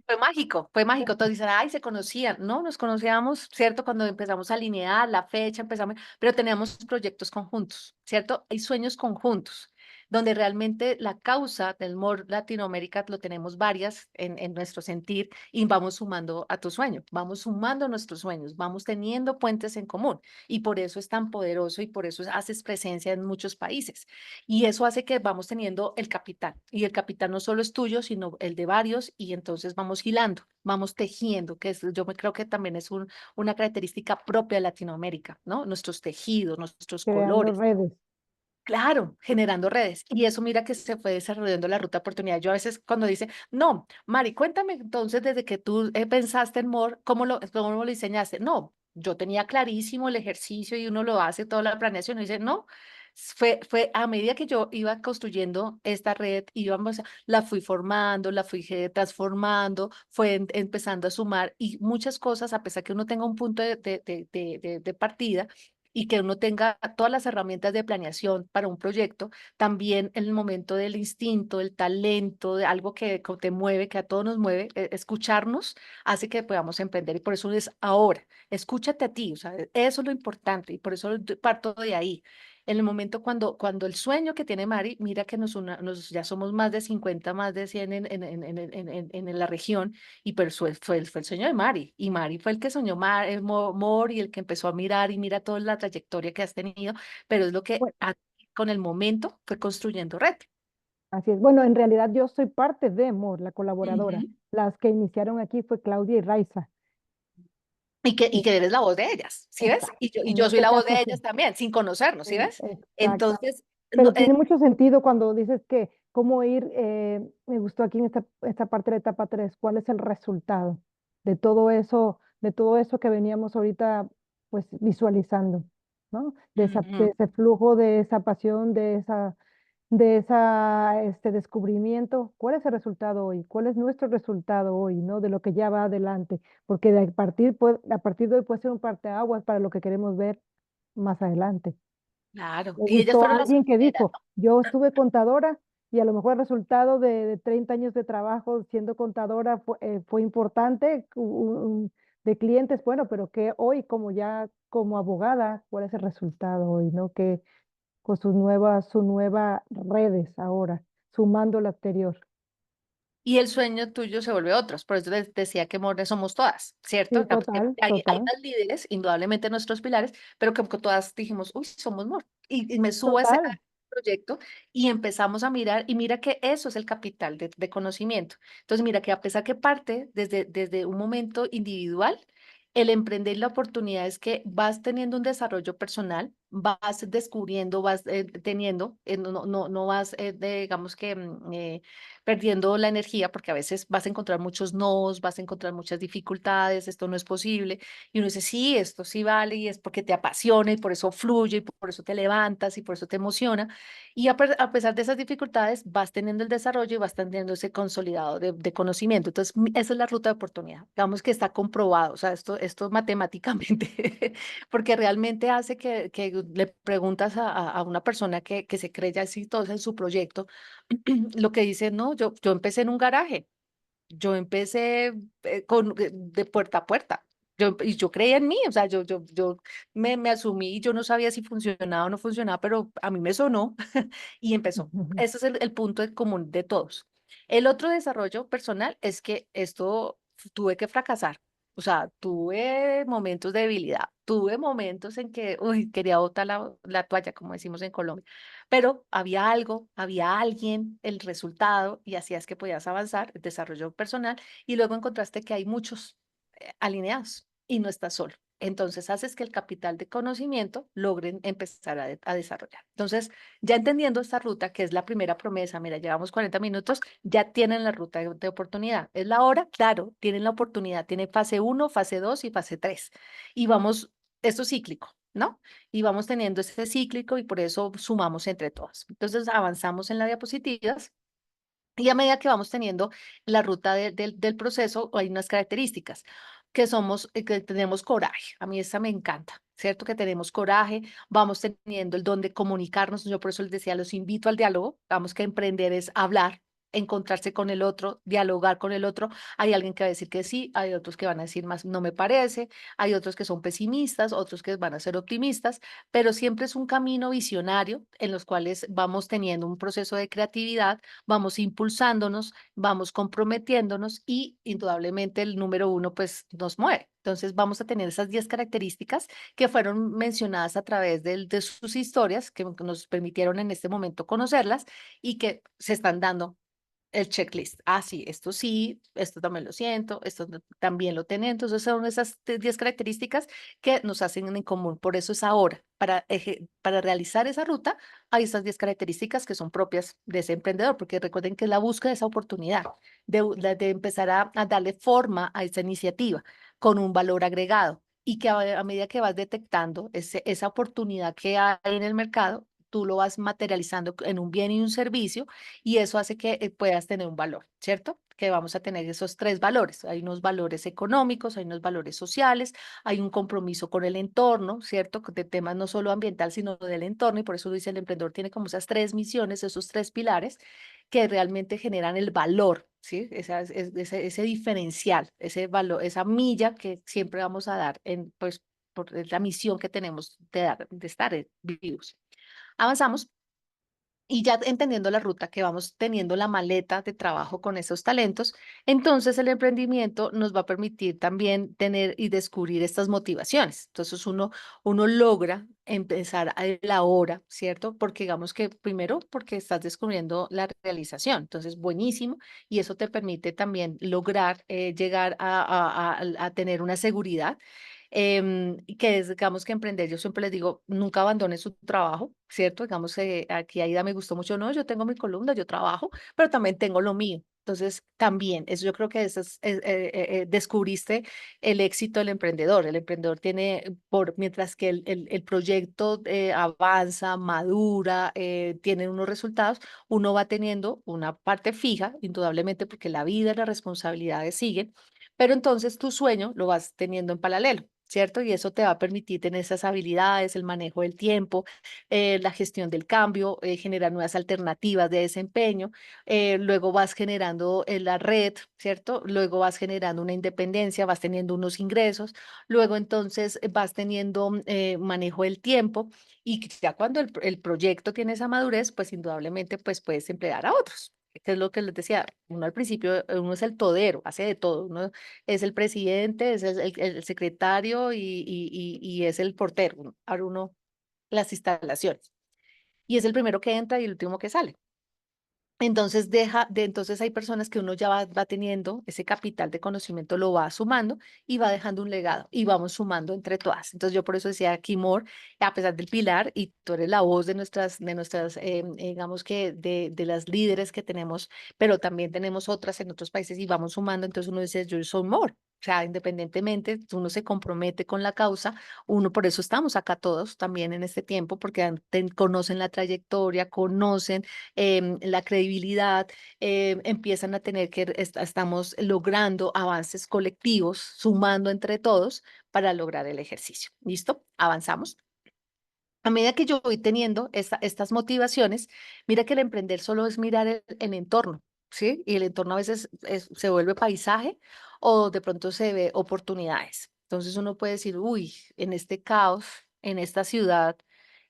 Fue mágico, fue mágico. Todos dicen, ay, se conocían. No, nos conocíamos, ¿cierto? Cuando empezamos a alinear la fecha, empezamos, pero teníamos proyectos conjuntos, ¿cierto? Hay sueños conjuntos, donde realmente la causa del MOR Latinoamérica lo tenemos varias en nuestro sentir y vamos sumando a tu sueño, vamos sumando nuestros sueños, vamos teniendo puentes en común y por eso es tan poderoso y por eso haces presencia en muchos países. Y eso hace que vamos teniendo el capital. Y el capital no solo es tuyo, sino el de varios. Y entonces vamos hilando, vamos tejiendo, que creo que también es una característica propia de Latinoamérica, ¿no? Nuestros tejidos, nuestros creando colores. redes. Claro, generando redes. Y eso mira que se fue desarrollando la ruta de oportunidad. Yo a veces cuando dice, no, Mari, cuéntame entonces desde que tú pensaste en MOR, ¿cómo lo diseñaste? No, yo tenía clarísimo el ejercicio y uno lo hace, toda la planeación. Y dice, no, fue a medida que yo iba construyendo esta red, la fui formando, la fui transformando, fue empezando a sumar y muchas cosas, a pesar que uno tenga un punto de partida y que uno tenga todas las herramientas de planeación para un proyecto, también en el momento del instinto, del talento, de algo que te mueve, que a todos nos mueve, escucharnos hace que podamos emprender y por eso es ahora, escúchate a ti, o sea, eso es lo importante y por eso parto de ahí. En el momento cuando el sueño que tiene Mari, mira que ya somos más de 50, más de 100 en la región, y pero fue el sueño de Mari, y Mari fue el que soñó Mor y el que empezó a mirar y mira toda la trayectoria que has tenido, pero es lo que Bueno, con el momento fue construyendo red. así es. Bueno, en realidad yo soy parte de MOR, la colaboradora. Ujú. Las que iniciaron aquí fue Claudia y Raiza. Y que eres la voz de ellas, ¿sí ves? Exacto. Y En yo soy este la voz caso de sí. ellas también, sin conocernos, ¿sí ves? Exacto. Entonces, Pero tiene mucho sentido cuando dices que cómo ir, me gustó aquí en esta parte de la etapa 3, cuál es el resultado de todo eso que veníamos ahorita pues visualizando, ¿no? De Ujú. ese flujo, de esa pasión, de ese descubrimiento. ¿Cuál es el resultado hoy? ¿Cuál es nuestro resultado hoy, ¿no? De lo que ya va adelante, porque a partir de hoy puede ser un parteaguas para lo que queremos ver más adelante. Claro, Me y ellas gustó fueron las alguien que primeras, dijo, yo estuve contadora y a lo mejor el resultado de 30 años de trabajo siendo contadora fue importante, de clientes, bueno, pero que hoy como ya como abogada, ¿cuál es el resultado hoy, no? Que con sus nuevas redes ahora, sumando lo anterior. y el sueño tuyo se vuelve otro. Por eso les decía que More somos todas, ¿cierto? Sí, Digamos que total, hay total, unas líderes, indudablemente nuestros pilares, pero como que todas dijimos, uy, somos More. Y me subo a ese total. proyecto y empezamos a mirar, y mira que eso es el capital de conocimiento. Entonces, mira que a pesar que parte desde un momento individual, el emprender la oportunidad es que vas teniendo un desarrollo personal, vas descubriendo, vas teniendo, no vas, digamos que perdiendo la energía, porque a veces vas a encontrar muchos nos, vas a encontrar muchas dificultades, esto no es posible, y uno dice, sí, esto sí vale, y es porque te apasiona, y por eso fluye, y por eso te levantas, y por eso te emociona, y a pesar de esas dificultades, vas teniendo el desarrollo y vas teniendo ese consolidado de conocimiento. Entonces, esa es la ruta de oportunidad. Digamos que está comprobado, o sea, esto matemáticamente, porque realmente hace que le preguntas a una persona que se cree ya exitosa en su proyecto, lo que dice, no, yo empecé en un garaje, yo empecé de puerta a puerta. Y yo creía en mí, o sea, yo me asumí y yo no sabía si funcionaba o no funcionaba, pero a mí me sonó y empezó. Ese es el punto común de todos. El otro desarrollo personal es que esto tuve que fracasar. O sea, tuve momentos de debilidad, tuve momentos en que, uy, quería botar la toalla, como decimos en Colombia, pero había algo, había alguien, el resultado, y así es que podías avanzar, el desarrollo personal, y luego encontraste que hay muchos alineados y no estás solo. Entonces haces que el capital de conocimiento logren empezar a desarrollar. Entonces, ya entendiendo esta ruta, que es la primera promesa, mira, llevamos 40 minutos, ya tienen la ruta de oportunidad. Es la hora, claro, tienen la oportunidad, tiene fase 1, fase 2 y fase 3. Y vamos, esto es cíclico, ¿no? Y vamos teniendo este cíclico y por eso sumamos entre todas. Entonces, avanzamos en las diapositivas. Y a medida que vamos teniendo la ruta del proceso, hay unas características que somos, que tenemos coraje. A mí esa me encanta, ¿cierto? Que tenemos coraje, vamos teniendo el don de comunicarnos. Yo por eso les decía, los invito al diálogo. Vamos que emprender es hablar, encontrarse con el otro, dialogar con el otro. Hay alguien que va a decir que sí, hay otros que van a decir más, no me parece, hay otros que son pesimistas, otros que van a ser optimistas, pero siempre es un camino visionario en los cuales vamos teniendo un proceso de creatividad, vamos impulsándonos, vamos comprometiéndonos y indudablemente el número uno pues nos mueve. Entonces vamos a tener esas 10 características que fueron mencionadas a través de sus historias, que nos permitieron en este momento conocerlas y que se están dando el checklist. Ah, sí, esto también lo siento, también lo tengo. Entonces son esas 10 características que nos hacen en común. Por eso es ahora, para realizar esa ruta, hay esas 10 características que son propias de ese emprendedor, porque recuerden que es la búsqueda de esa oportunidad, de empezar a darle forma a esa iniciativa con un valor agregado y que a medida que vas detectando esa oportunidad que hay en el mercado, tú lo vas materializando en un bien y un servicio y eso hace que puedas tener un valor, ¿cierto? Que vamos a tener esos 3 valores. Hay unos valores económicos, hay unos valores sociales, hay un compromiso con el entorno, ¿cierto? De temas no solo ambiental, sino del entorno, y por eso dice el emprendedor tiene como esas 3 misiones, esos 3 pilares que realmente generan el valor, ¿sí? Ese diferencial, ese valor, esa milla que siempre vamos a dar pues, por la misión que tenemos de estar vivos. Avanzamos. Y ya entendiendo la ruta que vamos teniendo la maleta de trabajo con esos talentos, entonces el emprendimiento nos va a permitir también tener y descubrir estas motivaciones. Entonces uno logra empezar a la hora, ¿cierto? Porque digamos que primero porque estás descubriendo la realización, entonces buenísimo, y eso te permite también lograr llegar a tener una seguridad y que es, digamos, que emprender, yo siempre les digo, nunca abandone su trabajo, ¿cierto? Digamos, aquí Aida me gustó mucho, no, yo tengo mi columna, yo trabajo, pero también tengo lo mío. Entonces, también, eso yo creo que eso descubriste el éxito del emprendedor. El emprendedor tiene, mientras que el proyecto avanza, madura, tiene unos resultados, uno va teniendo una parte fija, indudablemente, porque la vida y las responsabilidades siguen, pero entonces tu sueño lo vas teniendo en paralelo, ¿cierto? Y eso te va a permitir tener esas habilidades, el manejo del tiempo, la gestión del cambio, generar nuevas alternativas de desempeño. Luego vas generando la red, ¿cierto? Luego vas generando una independencia, vas teniendo unos ingresos, luego entonces vas teniendo manejo del tiempo y ya cuando el proyecto tiene esa madurez, pues indudablemente pues puedes emplear a otros. Que es lo que les decía, uno al principio, uno es el todero, hace de todo, uno es el presidente, es el secretario y es el portero, abre uno las instalaciones. Y es el primero que entra y el último que sale. Entonces entonces hay personas que uno ya va teniendo ese capital de conocimiento, lo va sumando y va dejando un legado y vamos sumando entre todas. Entonces yo por eso decía Kimor, a pesar del pilar, y tú eres la voz de nuestras digamos que de las líderes que tenemos, pero también tenemos otras en otros países y vamos sumando. Entonces uno dice, yo soy more. O sea, independientemente, uno se compromete con la causa, uno, por eso estamos acá todos también en este tiempo, porque conocen la trayectoria, conocen la credibilidad, empiezan a tener que estamos logrando avances colectivos, sumando entre todos para lograr el ejercicio. ¿Listo? Avanzamos. A medida que yo voy teniendo estas motivaciones, mira que el emprender solo es mirar el entorno, ¿sí? Y el entorno a veces se vuelve paisaje o de pronto se ve oportunidades. Entonces uno puede decir, uy, en este caos, en esta ciudad,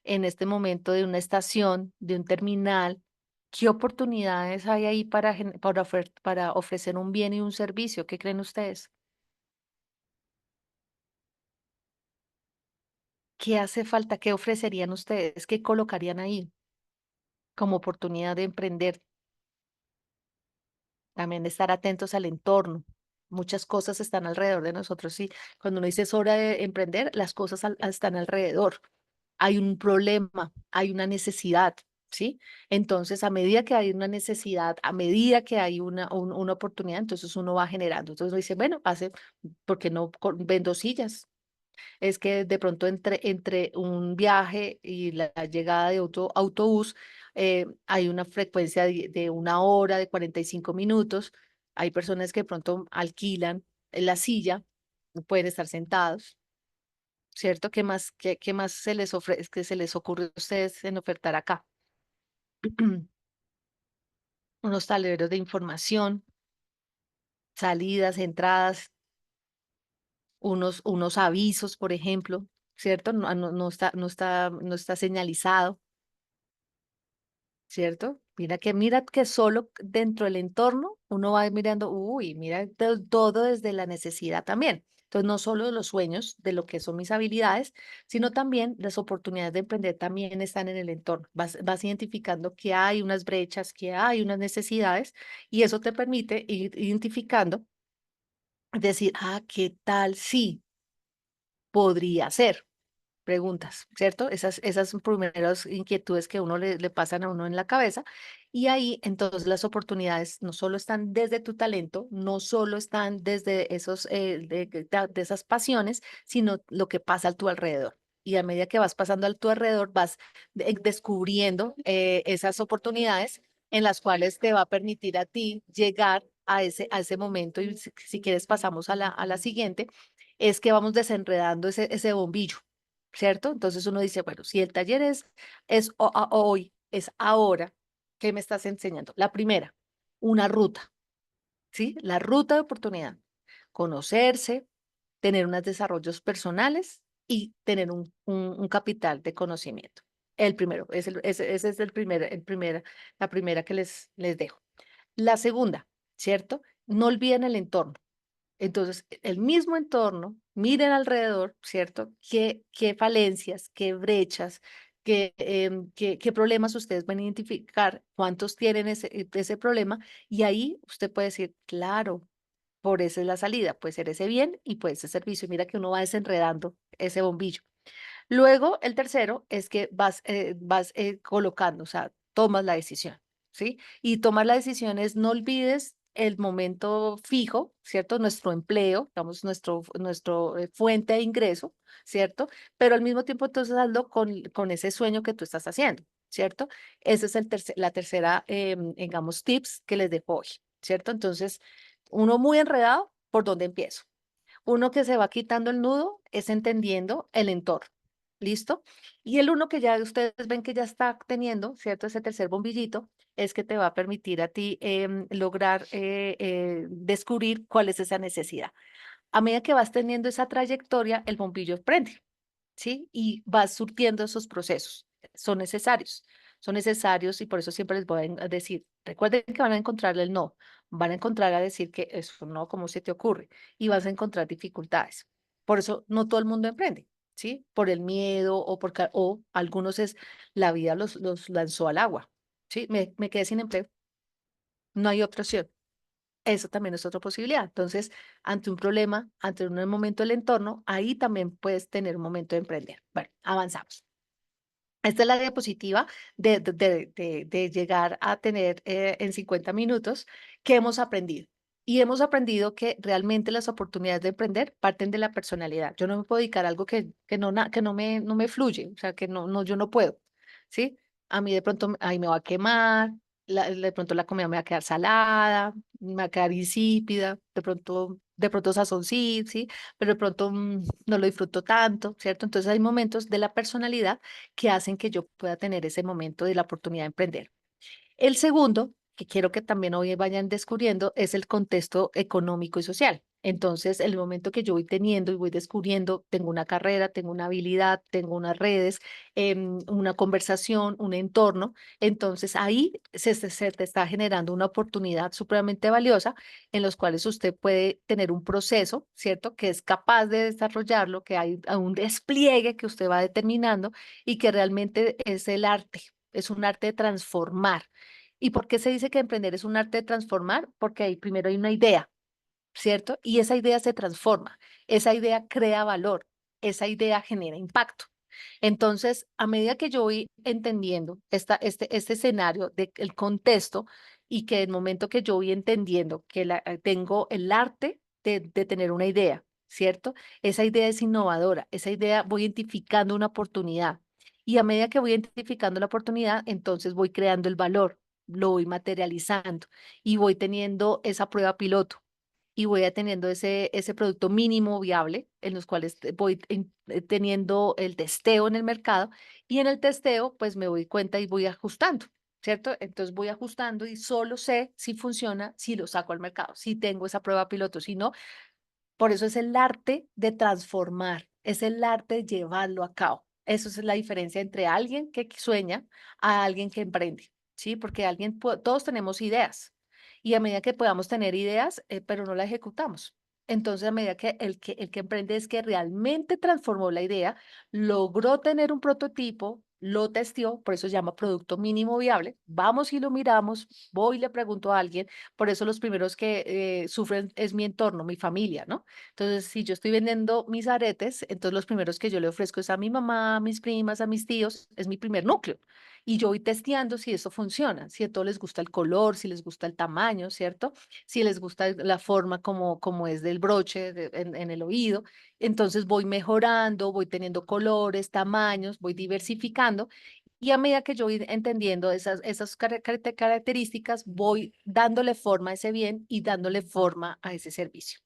en este momento de una estación, de un terminal, ¿qué oportunidades hay ahí para ofrecer un bien y un servicio? ¿Qué creen ustedes? ¿Qué hace falta? ¿Qué ofrecerían ustedes? ¿Qué colocarían ahí como oportunidad de emprender? También estar atentos al entorno. Muchas cosas están alrededor de nosotros. Sí, cuando uno dice es hora de emprender, las cosas están alrededor. Hay un problema, hay una necesidad, ¿sí? Entonces, a medida que hay una necesidad, a medida que hay una oportunidad, entonces uno va generando. Entonces uno dice, bueno, ¿por qué no vendo sillas? Es que de pronto entre un viaje y la llegada de otro autobús hay una frecuencia de 1 hora, de 45 minutos. Hay personas que de pronto alquilan la silla, pueden estar sentados, ¿cierto? ¿Qué más se les ocurre a ustedes en ofertar acá? Unos tableros de información, salidas, entradas, unos avisos, por ejemplo, ¿cierto? No está señalizado. ¿Cierto? Mira que solo dentro del entorno uno va mirando, uy, mira todo desde la necesidad también. Entonces, no solo los sueños de lo que son mis habilidades, sino también las oportunidades de emprender también están en el entorno. Vas identificando que hay unas brechas, que hay unas necesidades, y eso te permite ir identificando, decir, ¿qué tal si podría ser? Preguntas, ¿cierto? Esas son primeras inquietudes que uno le pasan a uno en la cabeza y ahí entonces las oportunidades no solo están desde tu talento, no solo están desde de esas pasiones, sino lo que pasa a tu alrededor. Y a medida que vas pasando a tu alrededor, vas descubriendo esas oportunidades en las cuales te va a permitir a ti llegar a ese momento. Y si quieres pasamos a la siguiente, es que vamos desenredando ese bombillo. ¿Cierto? Entonces uno dice, bueno, si el taller es hoy, es ahora, ¿qué me estás enseñando? La primera, una ruta, ¿sí? La ruta de oportunidad. Conocerse, tener unos desarrollos personales y tener un capital de conocimiento. El primero, ese es la primera que les dejo. La segunda, ¿cierto? No olviden el entorno. Entonces, el mismo entorno, miren alrededor, ¿cierto? ¿Qué falencias, qué brechas, qué problemas ustedes van a identificar, cuántos tienen ese problema? Y ahí usted puede decir, claro, por esa es la salida, puede ser ese bien y puede ser servicio. Mira que uno va desenredando ese bombillo. Luego, el tercero es que vas colocando, o sea, tomas la decisión, ¿sí? Y tomar la decisión es no olvides el momento fijo, ¿cierto? Nuestro empleo, digamos, nuestro fuente de ingreso, ¿cierto? Pero al mismo tiempo entonces hazlo con ese sueño que tú estás haciendo, ¿cierto? Ese es la tercera, digamos, tips que les dejo hoy, ¿cierto? Entonces, uno muy enredado, ¿por dónde empiezo? Uno que se va quitando el nudo es entendiendo el entorno. ¿Listo? Y el uno que ya ustedes ven que ya está teniendo, ¿cierto? Ese tercer bombillito es que te va a permitir a ti lograr descubrir cuál es esa necesidad. A medida que vas teniendo esa trayectoria, el bombillo prende, ¿sí? Y vas surtiendo esos procesos. Son necesarios y por eso siempre les voy a decir, recuerden que van a encontrarle el no, van a encontrar a decir que eso no, ¿cómo se te ocurre? Y vas a encontrar dificultades. Por eso no todo el mundo emprende, ¿sí? Por el miedo o algunos es la vida los lanzó al agua, ¿sí? Me quedé sin empleo, no hay otra opción. Eso también es otra posibilidad. Entonces, ante un problema, ante un momento del entorno, ahí también puedes tener un momento de emprender. Bueno, avanzamos. Esta es la diapositiva de llegar a tener en 50 minutos que hemos aprendido. Y hemos aprendido que realmente las oportunidades de emprender parten de la personalidad. Yo no me puedo dedicar a algo que no me fluye, o sea, que yo no puedo, ¿sí? A mí de pronto, ahí me va a quemar, de pronto la comida me va a quedar salada, me va a quedar insípida, de pronto sazón sí, pero de pronto no lo disfruto tanto, ¿cierto? Entonces hay momentos de la personalidad que hacen que yo pueda tener ese momento de la oportunidad de emprender. El segundo, que quiero que también hoy vayan descubriendo, es el contexto económico y social. Entonces, el momento que yo voy teniendo y voy descubriendo, tengo una carrera, tengo una habilidad, tengo unas redes, una conversación, un entorno, entonces ahí se te está generando una oportunidad supremamente valiosa en los cuales usted puede tener un proceso, ¿cierto? Que es capaz de desarrollarlo, que hay un despliegue que usted va determinando y que realmente es el arte, es un arte de transformar. ¿Y por qué se dice que emprender es un arte de transformar? Porque ahí primero hay una idea, ¿cierto? Y esa idea se transforma, esa idea crea valor, esa idea genera impacto. Entonces, a medida que yo voy entendiendo este escenario del contexto y que el momento que yo voy entendiendo que tengo el arte de tener una idea, ¿cierto? Esa idea es innovadora, esa idea voy identificando una oportunidad y a medida que voy identificando la oportunidad, entonces voy creando el valor, lo voy materializando y voy teniendo esa prueba piloto y voy a teniendo ese producto mínimo viable en los cuales voy teniendo el testeo en el mercado y en el testeo pues me doy cuenta y voy ajustando, ¿cierto? Entonces voy ajustando y solo sé si funciona si lo saco al mercado, si tengo esa prueba piloto, si no, por eso es el arte de transformar, es el arte de llevarlo a cabo. Eso es la diferencia entre alguien que sueña a alguien que emprende, ¿sí? Porque todos tenemos ideas y a medida que podamos tener ideas, pero no la ejecutamos. Entonces, a medida que el que emprende es que realmente transformó la idea, logró tener un prototipo, lo testeó, por eso se llama producto mínimo viable. Vamos y lo miramos, voy y le pregunto a alguien, por eso los primeros que sufren es mi entorno, mi familia, ¿no? Entonces, si yo estoy vendiendo mis aretes, entonces los primeros que yo le ofrezco es a mi mamá, a mis primas, a mis tíos, es mi primer núcleo. Y yo voy testeando si eso funciona, si a todos les gusta el color, si les gusta el tamaño, ¿cierto? Si les gusta la forma como es del broche en el oído. Entonces voy mejorando, voy teniendo colores, tamaños, voy diversificando. Y a medida que yo voy entendiendo esas características, voy dándole forma a ese bien y dándole forma a ese servicio.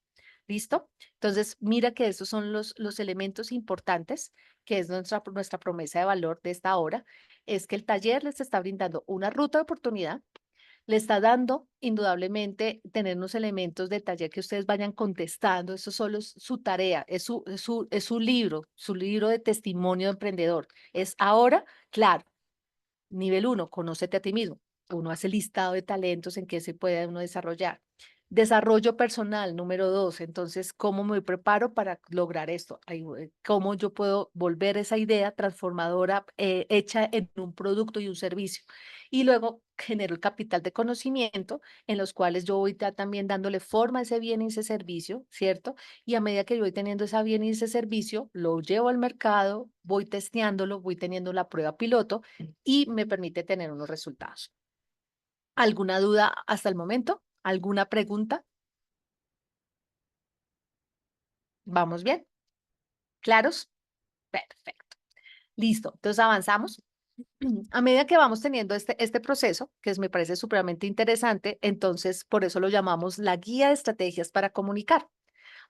¿Listo? Entonces, mira que esos son los elementos importantes, que es nuestra promesa de valor de esta hora, es que el taller les está brindando una ruta de oportunidad, le está dando indudablemente tener unos elementos del taller que ustedes vayan contestando, eso solo es su tarea, es su libro, su libro de testimonio de emprendedor. Es ahora, claro. Nivel 1, conócete a ti mismo. Uno hace listado de talentos en que se puede uno desarrollar. Desarrollo personal, número 2. Entonces, ¿cómo me preparo para lograr esto? ¿Cómo yo puedo volver esa idea transformadora hecha en un producto y un servicio? Y luego genero el capital de conocimiento en los cuales yo voy también dándole forma a ese bien y ese servicio, ¿cierto? Y a medida que yo voy teniendo ese bien y ese servicio, lo llevo al mercado, voy testeándolo, voy teniendo la prueba piloto y me permite tener unos resultados. ¿Alguna duda hasta el momento? ¿Alguna pregunta? ¿Vamos bien? ¿Claros? Perfecto. Listo. Entonces avanzamos. A medida que vamos teniendo este proceso, me parece supremamente interesante, entonces por eso lo llamamos la guía de estrategias para comunicar.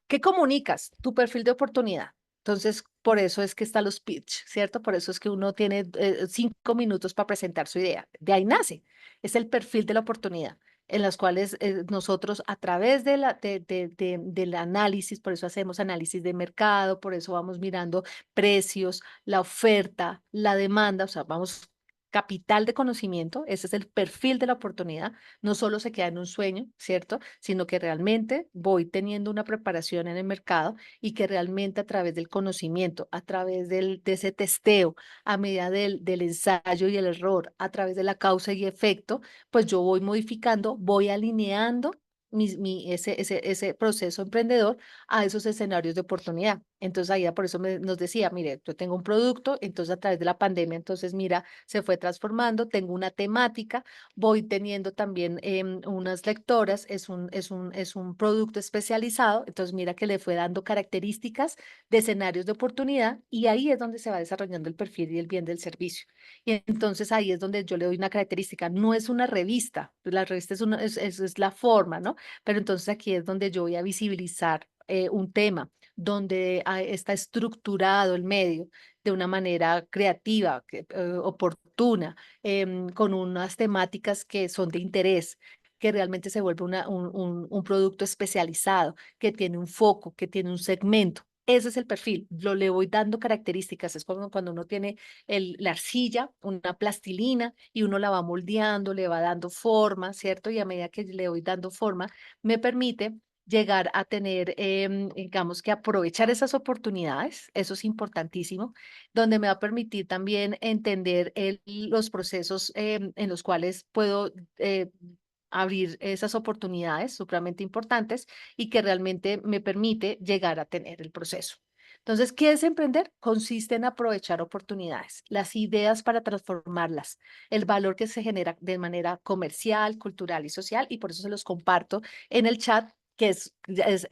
¿Qué comunicas? Tu perfil de oportunidad. Entonces, por eso es que están los pitch, ¿cierto? Por eso es que uno tiene 5 minutos para presentar su idea. De ahí nace. Es el perfil de la oportunidad, en las cuales nosotros a través del análisis, por eso hacemos análisis de mercado, por eso vamos mirando precios, la oferta, la demanda, o sea, vamos capital de conocimiento, ese es el perfil de la oportunidad, no solo se queda en un sueño, ¿cierto? Sino que realmente voy teniendo una preparación en el mercado y que realmente a través del conocimiento, a través de ese testeo, a medida del ensayo y el error, a través de la causa y efecto, pues yo voy modificando, voy alineando ese proceso emprendedor a esos escenarios de oportunidad. Entonces, ahí por eso nos decía, mire, yo tengo un producto, entonces a través de la pandemia, entonces mira, se fue transformando, tengo una temática, voy teniendo también unas lectoras, es un producto especializado, entonces mira que le fue dando características de escenarios de oportunidad y ahí es donde se va desarrollando el perfil y el bien del servicio. Y entonces ahí es donde yo le doy una característica, no es una revista, la revista es la forma, ¿no? Pero entonces aquí es donde yo voy a visibilizar un tema, donde está estructurado el medio de una manera creativa, oportuna, con unas temáticas que son de interés, que realmente se vuelve un producto especializado, que tiene un foco, que tiene un segmento. Ese es el perfil, le voy dando características, es como cuando uno tiene la arcilla, una plastilina, y uno la va moldeando, le va dando forma, ¿cierto? Y a medida que le voy dando forma, me permite llegar a tener, digamos que aprovechar esas oportunidades, eso es importantísimo, donde me va a permitir también entender los procesos en los cuales puedo abrir esas oportunidades supremamente importantes y que realmente me permite llegar a tener el proceso. Entonces, ¿qué es emprender? Consiste en aprovechar oportunidades, las ideas para transformarlas, el valor que se genera de manera comercial, cultural y social, y por eso se los comparto en el chat, que es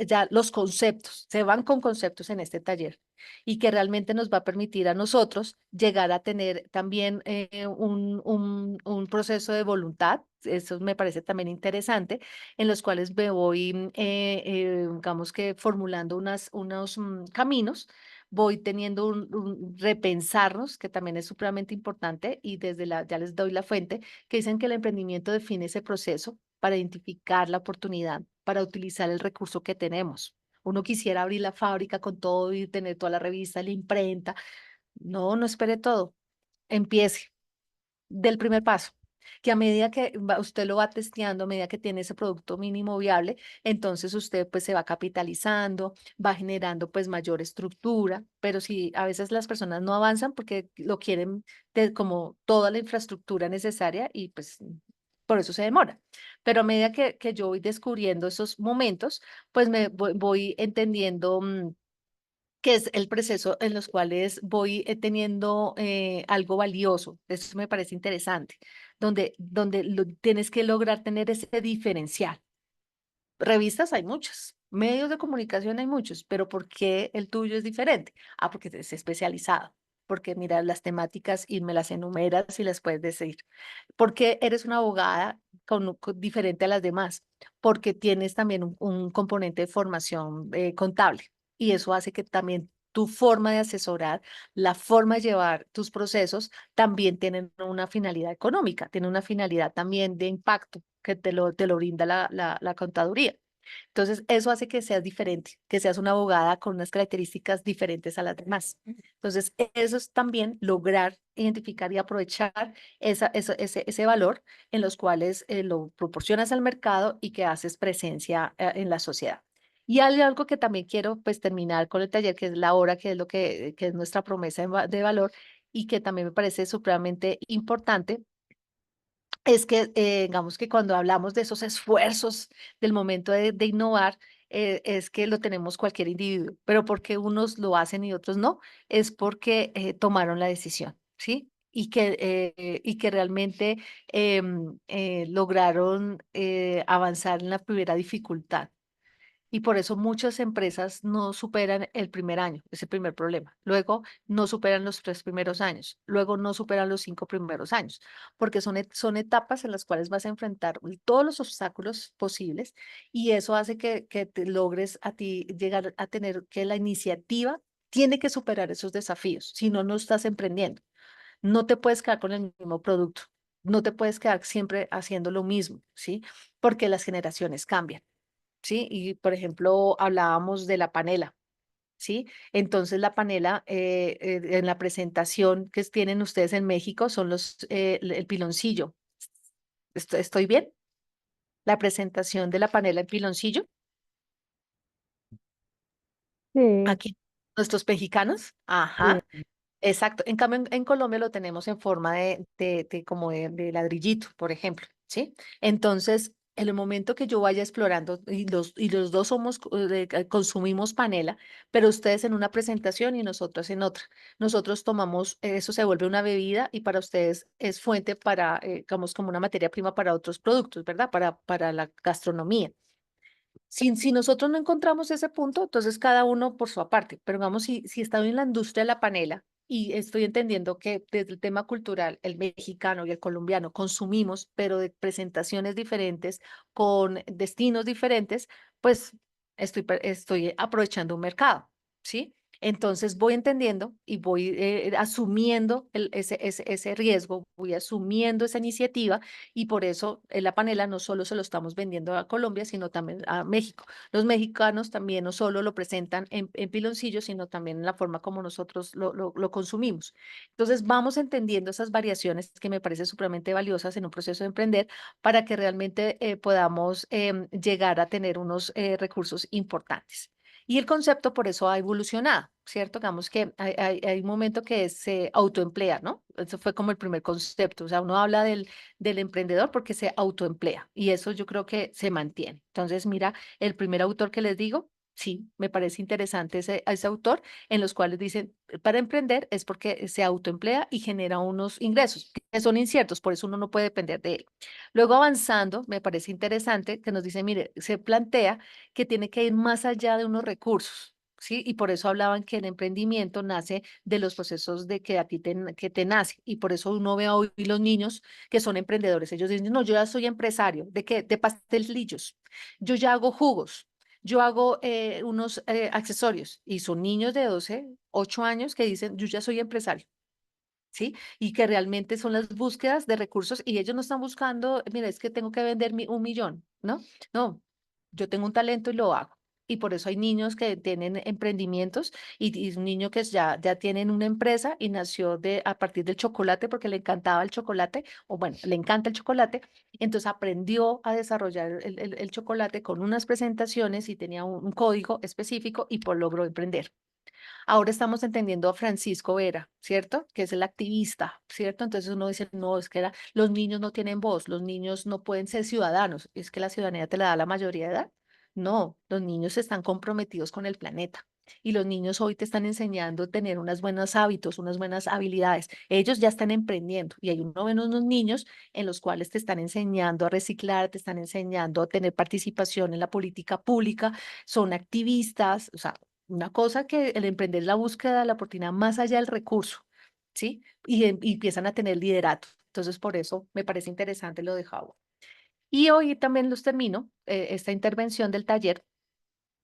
ya los conceptos, se van con conceptos en este taller y que realmente nos va a permitir a nosotros llegar a tener también un proceso de voluntad, eso me parece también interesante, en los cuales me voy, digamos que formulando unos caminos, voy teniendo un repensarnos, que también es supremamente importante, y ya les doy la fuente, que dicen que el emprendimiento define ese proceso para identificar la oportunidad, para utilizar el recurso que tenemos. Uno quisiera abrir la fábrica con todo y tener toda la revista, la imprenta. No, no espere todo. Empiece del primer paso, que a medida que usted lo va testeando, a medida que tiene ese producto mínimo viable, entonces usted pues se va capitalizando, va generando pues mayor estructura, pero si a veces las personas no avanzan porque lo quieren como toda la infraestructura necesaria y pues por eso se demora. Pero a medida que yo voy descubriendo esos momentos, pues voy entendiendo que es el proceso en los cuales voy teniendo algo valioso. Eso me parece interesante, donde tienes que lograr tener ese diferencial. Revistas hay muchas, medios de comunicación hay muchos, pero ¿por qué el tuyo es diferente? Ah, porque es especializado, porque mira las temáticas y me las enumeras y las puedes decir. ¿Por qué eres una abogada diferente a las demás? Porque tienes también un componente de formación contable y eso hace que también tu forma de asesorar, la forma de llevar tus procesos también tienen una finalidad económica, tiene una finalidad también de impacto que te lo brinda la contaduría. Entonces, eso hace que seas diferente, que seas una abogada con unas características diferentes a las demás. Entonces, eso es también lograr identificar y aprovechar ese valor en los cuales lo proporcionas al mercado y que haces presencia en la sociedad. Y hay algo que también quiero pues terminar con el taller, que es la hora, que es lo que es nuestra promesa de valor y que también me parece supremamente importante es que, digamos que cuando hablamos de esos esfuerzos del momento de innovar, es que lo tenemos cualquier individuo, pero porque unos lo hacen y otros no, es porque tomaron la decisión, ¿sí? Y que realmente lograron avanzar en la primera dificultad. Y por eso muchas empresas no superan el primer año, ese primer problema. Luego no superan los 3 primeros años. Luego no superan los 5 primeros años, porque son etapas en las cuales vas a enfrentar todos los obstáculos posibles y eso hace que te logres a ti llegar a tener que la iniciativa tiene que superar esos desafíos, si no, no estás emprendiendo. No te puedes quedar con el mismo producto. No te puedes quedar siempre haciendo lo mismo, ¿sí? Porque las generaciones cambian. ¿Sí? Y por ejemplo, hablábamos de la panela, ¿sí? Entonces la panela, en la presentación que tienen ustedes en México son el piloncillo. ¿Estoy bien? La presentación de la panela en piloncillo, Sí, aquí, nuestros mexicanos, sí. ajá. Exacto. En cambio, en Colombia lo tenemos en forma como de ladrillito, por ejemplo, ¿sí? Entonces, en el momento que yo vaya explorando, y los dos consumimos panela, pero ustedes en una presentación y nosotros en otra. Nosotros tomamos, eso se vuelve una bebida y para ustedes es fuente para, digamos, como una materia prima para otros productos, ¿verdad? Para la gastronomía. Si nosotros no encontramos ese punto, entonces cada uno por su aparte. Pero vamos, si estoy en la industria de la panela y estoy entendiendo que desde el tema cultural, el mexicano y el colombiano consumimos, pero de presentaciones diferentes, con destinos diferentes, pues estoy aprovechando un mercado, ¿sí? Entonces voy entendiendo y voy asumiendo ese riesgo, voy asumiendo esa iniciativa y por eso la panela no solo se lo estamos vendiendo a Colombia, sino también a México. Los mexicanos también no solo lo presentan en piloncillo, sino también en la forma como nosotros lo consumimos. Entonces vamos entendiendo esas variaciones que me parecen supremamente valiosas en un proceso de emprender para que realmente podamos llegar a tener unos recursos importantes. Y el concepto por eso ha evolucionado, ¿cierto? Digamos que hay un momento que se autoemplea, ¿no? Eso fue como el primer concepto. O sea, uno habla del emprendedor porque se autoemplea y eso yo creo que se mantiene. Entonces, mira, el primer autor que les digo, sí, me parece interesante ese autor, en los cuales dicen, para emprender es porque se autoemplea y genera unos ingresos que son inciertos, por eso uno no puede depender de él. Luego avanzando, me parece interesante que nos dice, mire, se plantea que tiene que ir más allá de unos recursos. ¿Sí? Y por eso hablaban que el emprendimiento nace de los procesos de que a ti que te nace. Y por eso uno ve hoy los niños que son emprendedores. Ellos dicen, no, yo ya soy empresario. ¿De qué? De pastelillos. Yo ya hago jugos. Yo hago unos accesorios. Y son niños de 12, 8 años que dicen, yo ya soy empresario. ¿Sí? Y que realmente son las búsquedas de recursos y ellos no están buscando, mira, es que tengo que vender 1 millón, ¿no? No, yo tengo un talento y lo hago. Y por eso hay niños que tienen emprendimientos y un niño que ya tienen una empresa y nació a partir del chocolate porque le encantaba el chocolate, o bueno, le encanta el chocolate, entonces aprendió a desarrollar el chocolate con unas presentaciones y tenía un código específico y por logró emprender. Ahora estamos entendiendo a Francisco Vera, ¿cierto? Que es el activista, ¿cierto? Entonces uno dice, no, es que los niños no tienen voz, los niños no pueden ser ciudadanos, es que la ciudadanía te la da la mayoría de edad. No, los niños están comprometidos con el planeta. Y los niños hoy te están enseñando a tener unos buenos hábitos, unas buenas habilidades. Ellos ya están emprendiendo y hay unos niños en los cuales te están enseñando a reciclar, te están enseñando a tener participación en la política pública, son activistas, o sea, una cosa que el emprender es la búsqueda de la oportunidad más allá del recurso, ¿sí? Y empiezan a tener liderato. Entonces, por eso me parece interesante lo de Howard. Y hoy también los termino, esta intervención del taller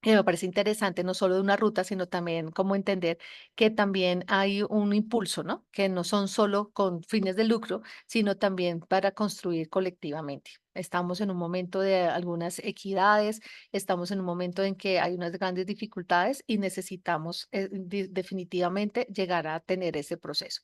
me parece interesante, no solo de una ruta, sino también cómo entender que también hay un impulso, ¿no? Que no son solo con fines de lucro, sino también para construir colectivamente. Estamos en un momento de algunas equidades, estamos en un momento en que hay unas grandes dificultades y necesitamos definitivamente llegar a tener ese proceso.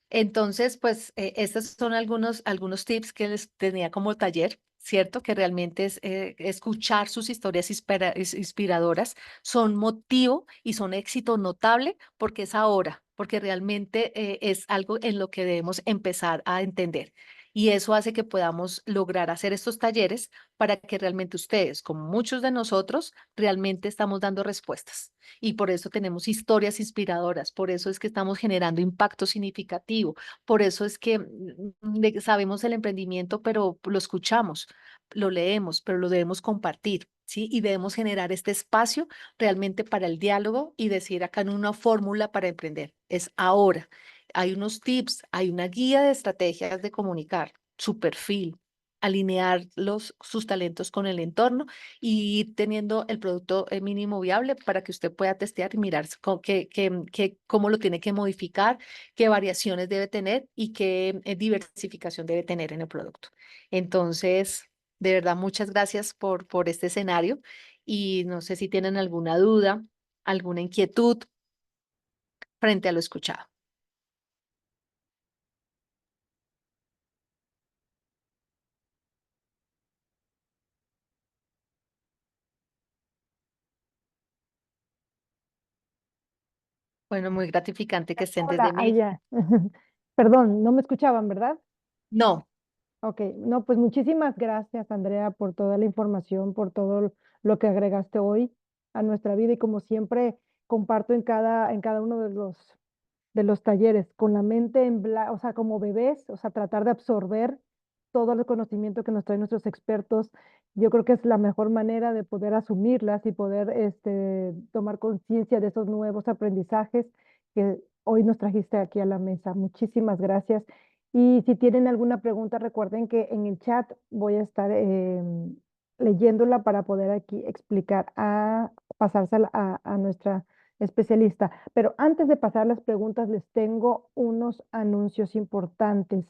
Entonces, pues estos son algunos tips que les tenía como taller, ¿cierto? Que realmente es escuchar sus historias inspiradoras, son motivo y son éxito notable porque es ahora, porque realmente es algo en lo que debemos empezar a entender. Y eso hace que podamos lograr hacer estos talleres para que realmente ustedes, como muchos de nosotros, realmente estamos dando respuestas. Y por eso tenemos historias inspiradoras, por eso es que estamos generando impacto significativo, por eso es que sabemos el emprendimiento, pero lo escuchamos, lo leemos, pero lo debemos compartir, ¿sí? Y debemos generar este espacio realmente para el diálogo y decir acá no una fórmula para emprender, es ahora. Hay unos tips, hay una guía de estrategias de comunicar, su perfil, alinear sus talentos con el entorno y ir teniendo el producto mínimo viable para que usted pueda testear y mirar cómo lo tiene que modificar, qué variaciones debe tener y qué diversificación debe tener en el producto. Entonces, de verdad, muchas gracias por este escenario y no sé si tienen alguna duda, alguna inquietud frente a lo escuchado. Bueno, muy gratificante que estén Hola, desde ahí México. ya. Perdón, no me escuchaban, ¿verdad? No, Ok, no, pues muchísimas gracias, Andrea, por toda la información, por todo lo que agregaste hoy a nuestra vida y como siempre comparto en cada uno de los talleres, con la mente o sea, como bebés, o sea, tratar de absorber todo el conocimiento que nos traen nuestros expertos. Yo creo que es la mejor manera de poder asumirlas y poder tomar conciencia de esos nuevos aprendizajes que hoy nos trajiste aquí a la mesa. Muchísimas gracias. Y si tienen alguna pregunta, recuerden que en el chat voy a estar leyéndola para poder aquí explicar, pasársela a nuestra especialista. Pero antes de pasar las preguntas, les tengo unos anuncios importantes.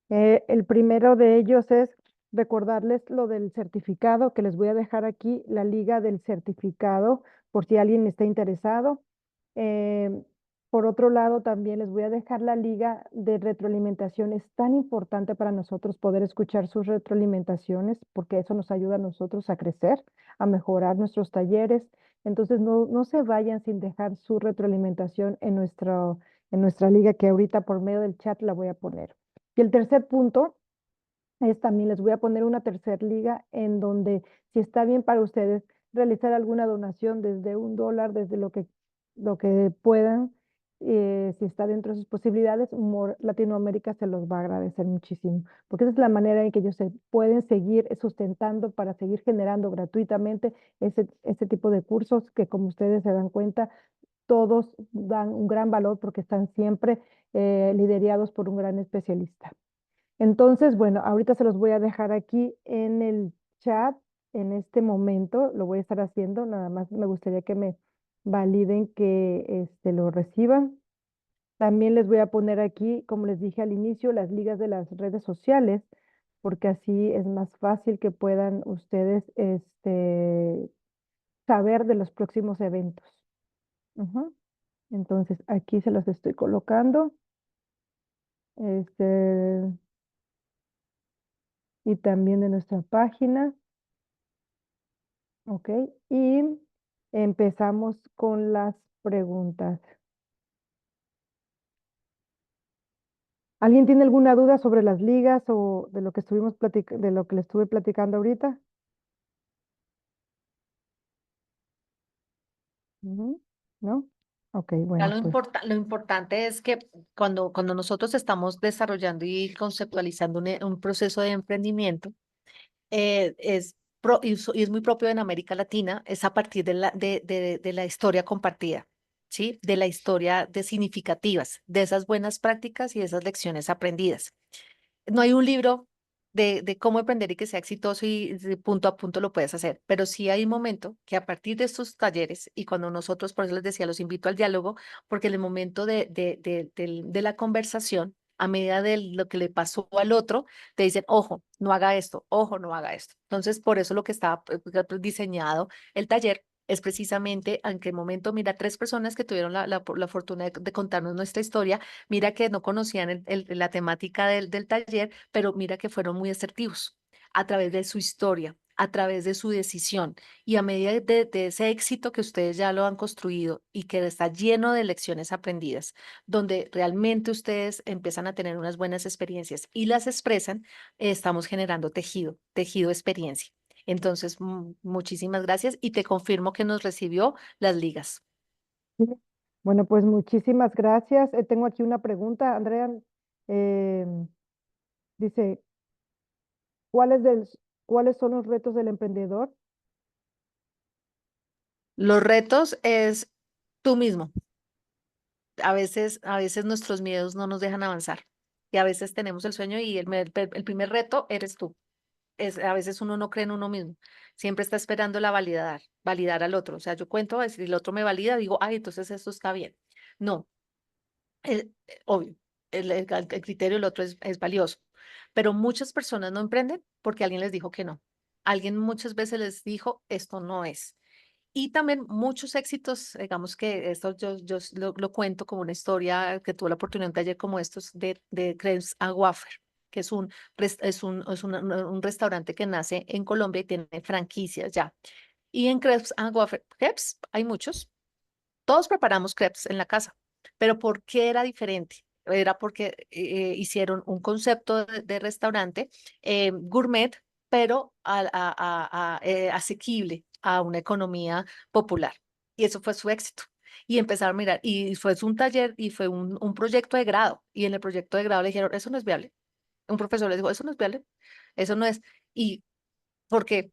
El primero de ellos es recordarles lo del certificado, que les voy a dejar aquí la liga del certificado por si alguien está interesado. Eh, por otro lado, también les voy a dejar la liga de retroalimentación. Es tan importante para nosotros poder escuchar sus retroalimentaciones porque eso nos ayuda a nosotros a crecer, a mejorar nuestros talleres. Entonces, no se vayan sin dejar su retroalimentación en nuestra liga que ahorita por medio del chat la voy a poner. Y el tercer punto es también les voy a poner una tercer liga en donde si está bien para ustedes realizar alguna donación desde $1, desde lo que puedan, si está dentro de sus posibilidades, Latinoamérica se los va a agradecer muchísimo, porque esa es la manera en que ellos se pueden seguir sustentando para seguir generando gratuitamente ese tipo de cursos que como ustedes se dan cuenta, todos dan un gran valor porque están siempre liderados por un gran especialista. Entonces, bueno, ahorita se los voy a dejar aquí en el chat en este momento, lo voy a estar haciendo, nada más me gustaría que me validen que lo reciban. También les voy a poner aquí, como les dije al inicio, las ligas de las redes sociales, porque así es más fácil que puedan ustedes saber de los próximos eventos. Ujú. Entonces, aquí se los estoy colocando. Este, y también de nuestra página. Ok, y empezamos con las preguntas. ¿Alguien tiene alguna duda sobre las ligas o de lo que de lo que le estuve platicando ahorita? Ujú, ¿no? Ok, ya bueno, pues lo importante es que cuando nosotros estamos desarrollando y conceptualizando un proceso de emprendimiento, y es muy propio en América Latina, es a partir de la historia compartida, ¿sí? De la historia de significativas, de esas buenas prácticas y de esas lecciones aprendidas. No hay un libro de cómo emprender y que sea exitoso y de punto a punto lo puedes hacer, pero sí hay un momento que a partir de estos talleres y cuando nosotros, por eso les decía, los invito al diálogo, porque en el momento de la conversación, a medida de lo que le pasó al otro, te dicen, ojo, no haga esto, ojo, no haga esto. Entonces, por eso lo que estaba diseñado el taller es precisamente en qué momento, mira, tres personas que tuvieron la fortuna de contarnos nuestra historia. Mira que no conocían la temática del taller, pero mira que fueron muy asertivos a través de su historia, a través de su decisión. Y a medida de ese éxito que ustedes ya lo han construido y que está lleno de lecciones aprendidas, donde realmente ustedes empiezan a tener unas buenas experiencias y las expresan, estamos generando tejido experiencia. Entonces, muchísimas gracias y te confirmo que nos recibió las ligas. Sí. Bueno, pues muchísimas gracias. Tengo aquí una pregunta, Andrea. eh, dice, ¿cuáles cuáles son los retos del emprendedor? Los retos es tú mismo. A veces nuestros miedos no nos dejan avanzar y a veces tenemos el sueño y el primer reto eres tú. A veces uno no cree en uno mismo. Siempre está esperando validar al otro. O sea, yo cuento, si el otro me valida, digo, ay, entonces esto está bien. No, obvio, el criterio del otro es valioso, pero muchas personas no emprenden porque alguien les dijo que no. Alguien muchas veces les dijo, esto no es. Y también muchos éxitos, digamos que esto yo lo cuento como una historia que tuve la oportunidad de un taller como estos de Crepes and Waffle, que es un restaurante que nace en Colombia y tiene franquicias ya. Y en Crepes and Waffle, crepes, hay muchos, todos preparamos crepes en la casa, pero ¿por qué era diferente? Era porque hicieron un concepto de restaurante gourmet, pero asequible a una economía popular. Y eso fue su éxito. Y empezaron a mirar, y fue un taller y fue un proyecto de grado. Y en el proyecto de grado le dijeron, eso no es viable. Un profesor le dijo, eso no es viable, eso no es. ¿Y por qué?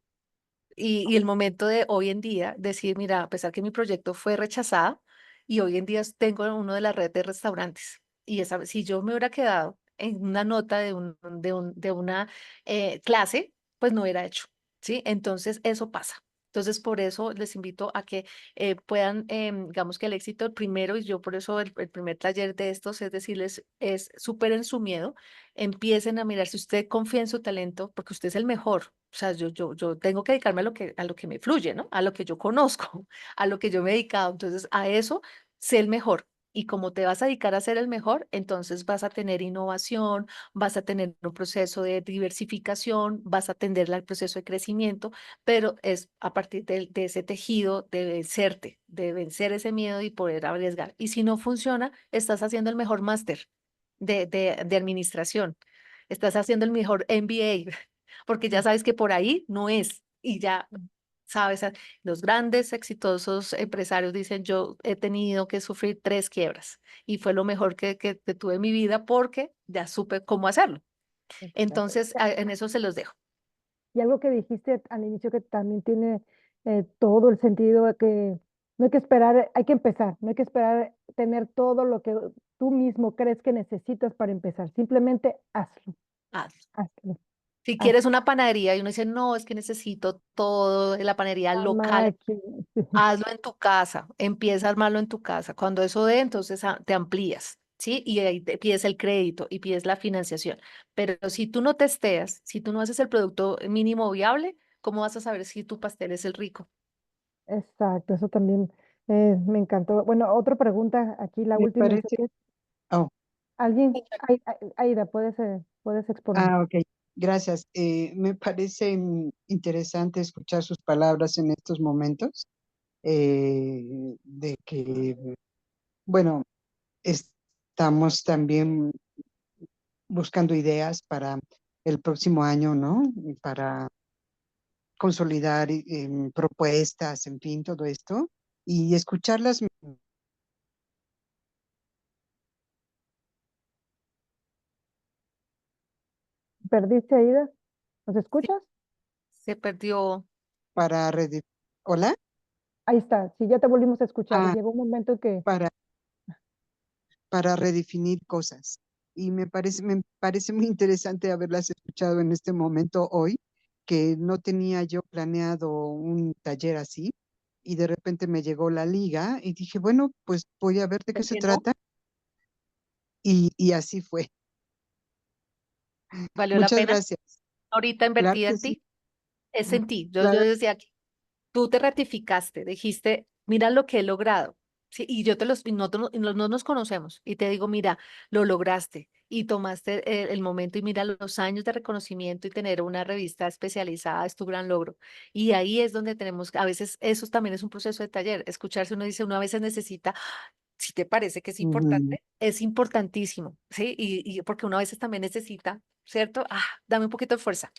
Y el momento de hoy en día decir, mira, a pesar que mi proyecto fue rechazado y hoy en día tengo uno de la red de restaurantes y si yo me hubiera quedado en una nota de una clase, pues no hubiera hecho, ¿sí? Entonces eso pasa. Entonces, por eso les invito a que puedan, digamos que el éxito primero, y yo por eso el primer taller de estos es decirles, es superen su miedo, empiecen a mirar si usted confía en su talento, porque usted es el mejor. O sea, yo tengo que dedicarme a lo que me fluye, ¿no? A lo que yo conozco, a lo que yo me he dedicado. Entonces, a eso, sé el mejor. Y como te vas a dedicar a ser el mejor, entonces vas a tener innovación, vas a tener un proceso de diversificación, vas a atender el proceso de crecimiento, pero es a partir de ese tejido de vencerte, de vencer ese miedo y poder arriesgar. Y si no funciona, estás haciendo el mejor máster de administración, estás haciendo el mejor MBA, porque ya sabes que por ahí no es y ya sabes, los grandes exitosos empresarios dicen, yo he tenido que sufrir 3 quiebras y fue lo mejor que tuve en mi vida porque ya supe cómo hacerlo. Exacto. Entonces, en eso se los dejo. Y algo que dijiste al inicio que también tiene todo el sentido de que no hay que esperar, hay que empezar, no hay que esperar tener todo lo que tú mismo crees que necesitas para empezar, simplemente hazlo, Hazlo. hazlo, Si hazlo. quieres una panadería y uno dice, no, es que necesito todo de la panadería La local. máquina. Hazlo en tu casa, empieza a armarlo en tu casa. Cuando eso dé, entonces te amplías, ¿sí? Y ahí te pides el crédito y pides la financiación. Pero si tú no testeas, si tú no haces el producto mínimo viable, ¿cómo vas a saber si tu pastel es el rico? Exacto, eso también me encantó. Bueno, otra pregunta aquí, la Me última, parece, si es oh, alguien, Aida, puedes exponer. ok, gracias. Me parece interesante escuchar sus palabras en estos momentos, de que, bueno, estamos también buscando ideas para el próximo año, ¿no? Para consolidar propuestas, en fin, todo esto, y escucharlas. ¿Perdiste, Aida? ¿Nos Sí, escuchas? se perdió. Para Hola. Ahí está, sí, ya te volvimos a escuchar. Ah, Llegó un momento en que para, para redefinir cosas. Y me parece muy interesante haberlas escuchado en este momento hoy, que no tenía yo planeado un taller así, y de repente me llegó la liga y dije, bueno, pues voy a ver de qué ¿Por se qué no? trata, y así fue. ¿Valió la Muchas pena? gracias. Ahorita Claro invertida que en sí. ti, es en ti. Yo Claro. decía que tú te ratificaste, dijiste, mira lo que he logrado. Sí, y yo te los, y nosotros no nos conocemos y te digo, mira, lo lograste. y tomaste el momento y mira los años de reconocimiento y tener una revista especializada es tu gran logro. Y ahí es donde tenemos, a veces eso también es un proceso de taller, escucharse uno dice, uno a veces necesita, si te parece que Ujú, es importantísimo, ¿sí? Y porque uno a veces también necesita, ¿cierto? Dame un poquito de fuerza.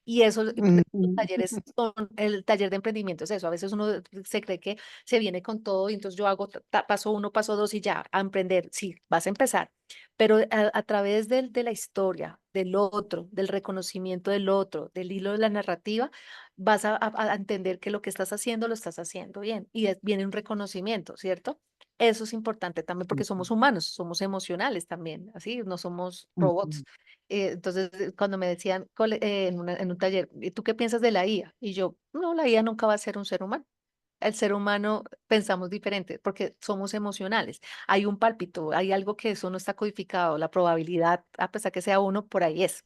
Y eso, y por eso los ujú, talleres son el taller de emprendimiento, es eso. A veces uno se cree que se viene con todo y entonces yo hago paso uno, paso dos y ya, a emprender. Sí, vas a empezar, pero a través de la historia, del otro, del reconocimiento del otro, del hilo de la narrativa, vas a entender que lo que estás haciendo lo estás haciendo bien y viene un reconocimiento, ¿cierto? Eso es importante también porque ujú, somos humanos, somos emocionales también, así, no somos robots. ujú, Entonces, cuando me decían en un taller, ¿y tú qué piensas de la IA? Y yo, no, la IA nunca va a ser un ser humano. El ser humano pensamos diferente porque somos emocionales. Hay un pálpito, hay algo que eso no está codificado, la probabilidad, a pesar que sea uno, por ahí es.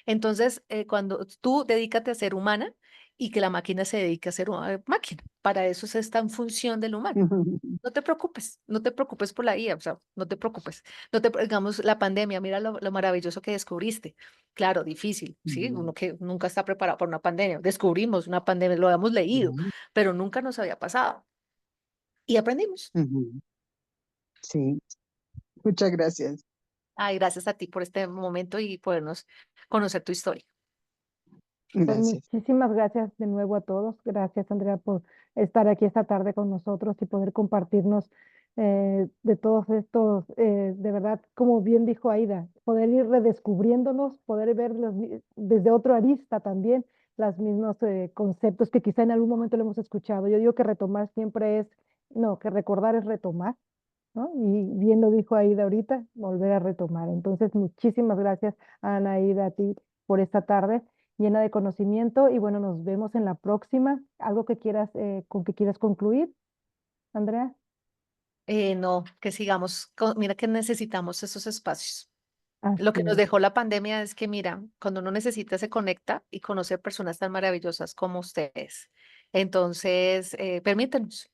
Entonces, cuando tú dedícate a ser humana y que la máquina se dedique a ser una máquina, para eso se está en función del humano. ujú, No te preocupes, no te preocupes por la IA, o sea, no te preocupes. No te, digamos, la pandemia, mira lo maravilloso que descubriste. Claro, difícil, ¿sí? ujú, Uno que nunca está preparado para una pandemia. Descubrimos una pandemia, lo habíamos leído, ujú, pero nunca nos había pasado. Y aprendimos. ujú. Sí, muchas gracias. Ay, gracias a ti por este momento y podernos conocer tu historia. Pues Gracias. muchísimas gracias de nuevo a todos. Gracias, Andrea, por estar aquí esta tarde con nosotros y poder compartirnos de todos estos, de verdad, como bien dijo Aida, poder ir redescubriéndonos, poder ver desde otro arista también los mismos conceptos que quizá en algún momento lo hemos escuchado. Yo digo que retomar siempre es, no, que recordar es retomar, ¿no? Y bien lo dijo Aida ahorita, volver a retomar. Entonces, muchísimas gracias, Ana, Aida, a ti por esta tarde llena de conocimiento y bueno, nos vemos en la próxima. ¿Algo que quieras, con que quieras concluir, Andrea? No, que sigamos, mira que necesitamos esos espacios. Lo Así que nos es. dejó la pandemia es que, mira, cuando uno necesita se conecta y conoce personas tan maravillosas como ustedes. Entonces, permítase.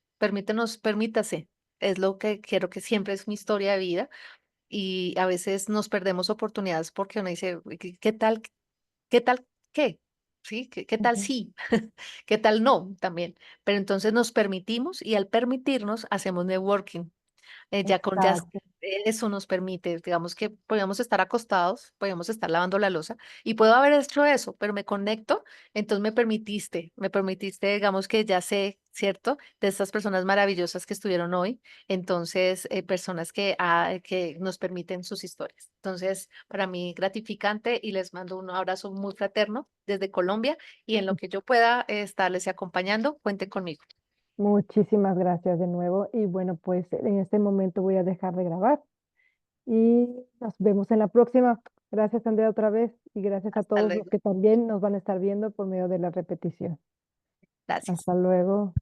Es lo que quiero que siempre es mi historia de vida y a veces nos perdemos oportunidades porque uno dice, "Uy, ¿qué tal? ¿Qué tal qué? ¿Sí? ¿Qué tal Ujú. sí? ¿Qué tal no? También. Pero entonces nos permitimos y al permitirnos hacemos networking ya con ya Exacto. eso nos permite, digamos que podíamos estar acostados, podíamos estar lavando la loza y puedo haber hecho eso, pero me conecto, entonces me permitiste, digamos que ya sé, ¿cierto? De estas personas maravillosas que estuvieron hoy, entonces personas que nos permiten sus historias. Entonces, para mí gratificante y les mando un abrazo muy fraterno desde Colombia y en lo que yo pueda estarles acompañando, cuenten conmigo. Muchísimas gracias de nuevo y bueno, pues en este momento voy a dejar de grabar y nos vemos en la próxima. Gracias, Andrea, otra vez y gracias a Hasta todos los luego. que también nos van a estar viendo por medio de la repetición. Gracias. Hasta luego.